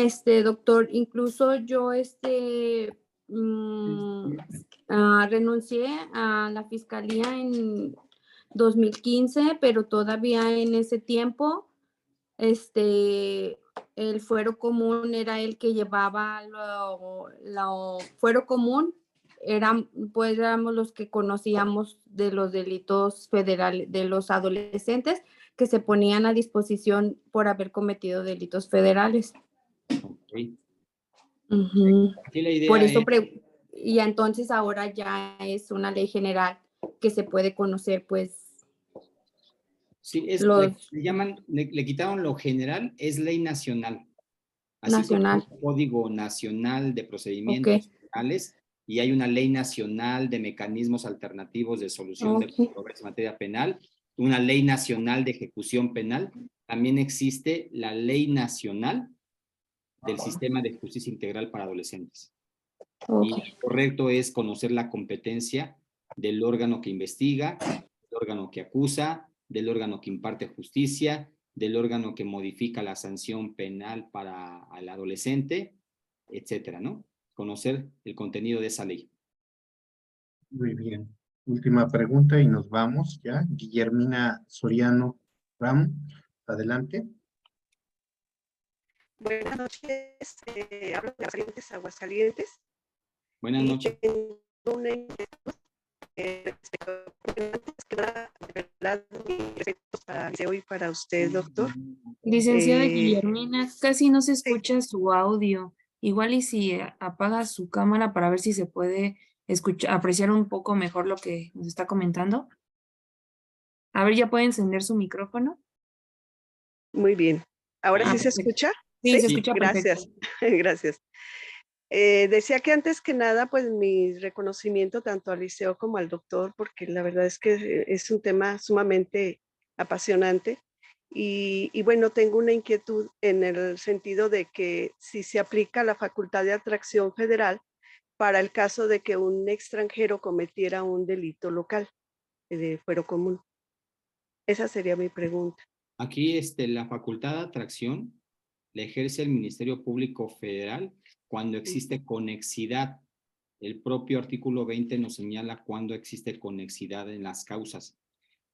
doctor, incluso yo, renuncié a la fiscalía en 2015, pero todavía en ese tiempo, el fuero común era el que llevaba lo fuero común, éramos los que conocíamos de los delitos federales, de los adolescentes que se ponían a disposición por haber cometido delitos federales. Okay. Uh-huh. Aquí la idea Por eso, es, y entonces ahora ya es una ley general que se puede conocer, pues. sí, le quitaron lo general, es ley nacional. Así Nacional. como un Código Nacional de Procedimientos Penales y hay una Ley Nacional de Mecanismos Alternativos de Solución de Controversias en Materia Penal, una Ley Nacional de Ejecución Penal, también existe la Ley Nacional del Sistema de Justicia Integral para Adolescentes. Y lo correcto es conocer la competencia del órgano que investiga, del órgano que acusa, del órgano que imparte justicia, del órgano que modifica la sanción penal para el adolescente, etcétera, ¿no? Conocer el contenido de esa ley. Muy bien. Última pregunta y nos vamos ya. Guillermina Soriano Ram, adelante. Buenas noches, hablo de Aguascalientes. Buenas noches. Tengo una inquietud antes que nada, de verdad, mi respeto para Liceo y para usted, doctor. Licenciada Guillermina, casi no se escucha su audio. Igual y si apaga su cámara para ver si se puede apreciar un poco mejor lo que nos está comentando. A ver, ¿ya puede encender su micrófono? Muy bien. ¿Ahora sí se perfecto. escucha? Sí, se escucha Gracias. perfecto. Gracias. Decía que antes que nada, pues mi reconocimiento tanto al Liceo como al doctor, porque la verdad es que es un tema sumamente apasionante. Y bueno, tengo una inquietud en el sentido de que si se aplica la facultad de atracción federal para el caso de que un extranjero cometiera un delito local de fuero común. Esa sería mi pregunta. Aquí la facultad de atracción la ejerce el Ministerio Público Federal cuando existe conexidad. El propio artículo 20 nos señala cuando existe conexidad en las causas.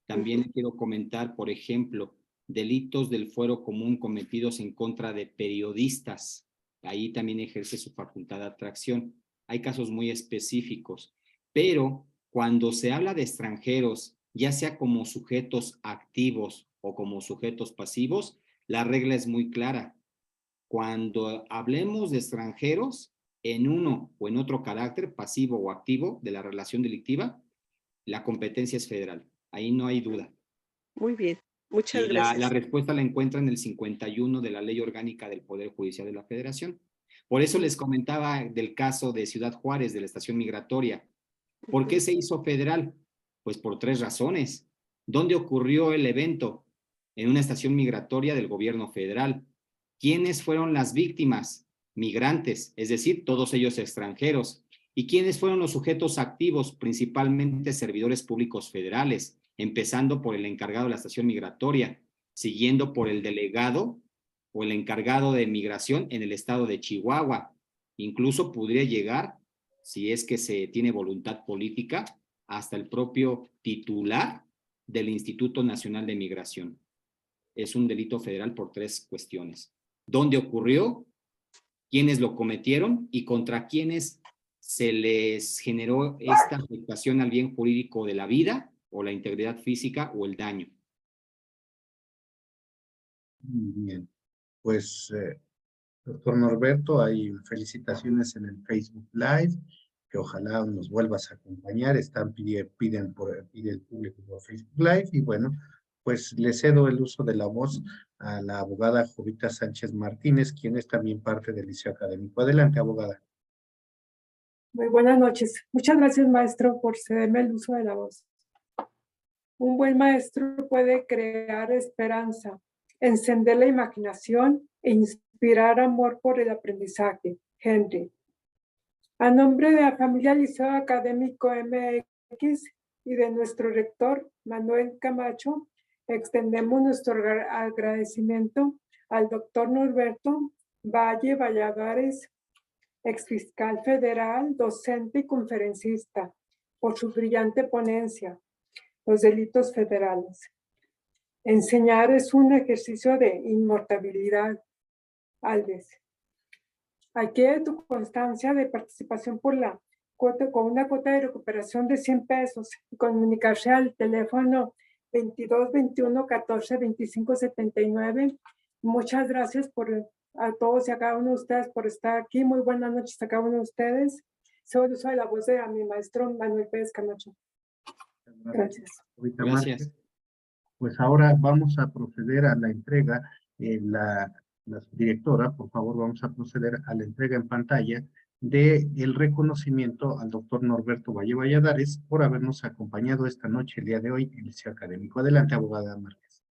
También quiero comentar, por ejemplo, delitos del fuero común cometidos en contra de periodistas. Ahí también ejerce su facultad de atracción. Hay casos muy específicos, pero cuando se habla de extranjeros, ya sea como sujetos activos o como sujetos pasivos, la regla es muy clara. Cuando hablemos de extranjeros, en uno o en otro carácter, pasivo o activo de la relación delictiva, la competencia es federal. Ahí no hay duda. Muy bien, muchas y gracias. La respuesta la encuentra en el 51 de la Ley Orgánica del Poder Judicial de la Federación. Por eso les comentaba del caso de Ciudad Juárez, de la estación migratoria. ¿Por qué se hizo federal? Pues por 3 razones. ¿Dónde ocurrió el evento? En una estación migratoria del gobierno federal. ¿Quiénes fueron las víctimas? Migrantes, es decir, todos ellos extranjeros. ¿Y quiénes fueron los sujetos activos? Principalmente servidores públicos federales, empezando por el encargado de la estación migratoria, siguiendo por el delegado o el encargado de migración en el estado de Chihuahua. Incluso podría llegar, si es que se tiene voluntad política, hasta el propio titular del Instituto Nacional de Migración. Es un delito federal por 3 cuestiones. ¿Dónde ocurrió? ¿Quiénes lo cometieron? ¿Y contra quiénes se les generó esta afectación al bien jurídico de la vida o la integridad física o el daño? Muy bien. Pues, doctor Norberto, hay felicitaciones en el Facebook Live, que ojalá nos vuelvas a acompañar. Pide el público por Facebook Live y bueno, pues le cedo el uso de la voz a la abogada Jovita Sánchez Martínez, quien es también parte del Liceo Académico. Adelante, abogada. Muy buenas noches. Muchas gracias, maestro, por cederme el uso de la voz. Un buen maestro puede crear esperanza, encender la imaginación e inspirar amor por el aprendizaje. Henry. A nombre de la familia Liceo Académico MX y de nuestro rector, Manuel Camacho, extendemos nuestro agradecimiento al doctor Norberto Valle Valladares, exfiscal federal, docente y conferencista, por su brillante ponencia, Los delitos federales. Enseñar es un ejercicio de inmortalidad, Alves. Aquí tu constancia de participación por la cuota, con una cuota de recuperación de 100 pesos, y comunicarse al teléfono 22 21 14 25 79. Muchas gracias a todos y a cada uno de ustedes por estar aquí. Muy buenas noches a cada uno de ustedes. Soy la voz de mi maestro Manuel Pérez Camacho. Gracias. Gracias. Pues ahora vamos a proceder a la entrega. La directora, por favor, vamos a proceder a la entrega en pantalla del reconocimiento al doctor Norberto Valle Valladares por habernos acompañado esta noche, el día de hoy, en el Liceo Académico. Adelante, abogada Márquez.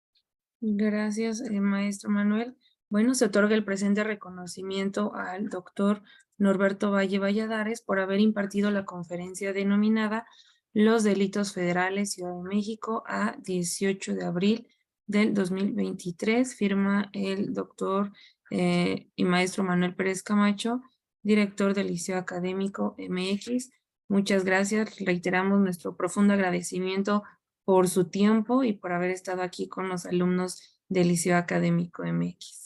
Gracias, maestro Manuel. Bueno, se otorga el presente reconocimiento al doctor Norberto Valle Valladares por haber impartido la conferencia denominada Los delitos federales, Ciudad de México, a 18 de abril del 2023. Firma el doctor y maestro Manuel Pérez Camacho, director del Liceo Académico MX. Muchas gracias. Reiteramos nuestro profundo agradecimiento por su tiempo y por haber estado aquí con los alumnos del Liceo Académico MX.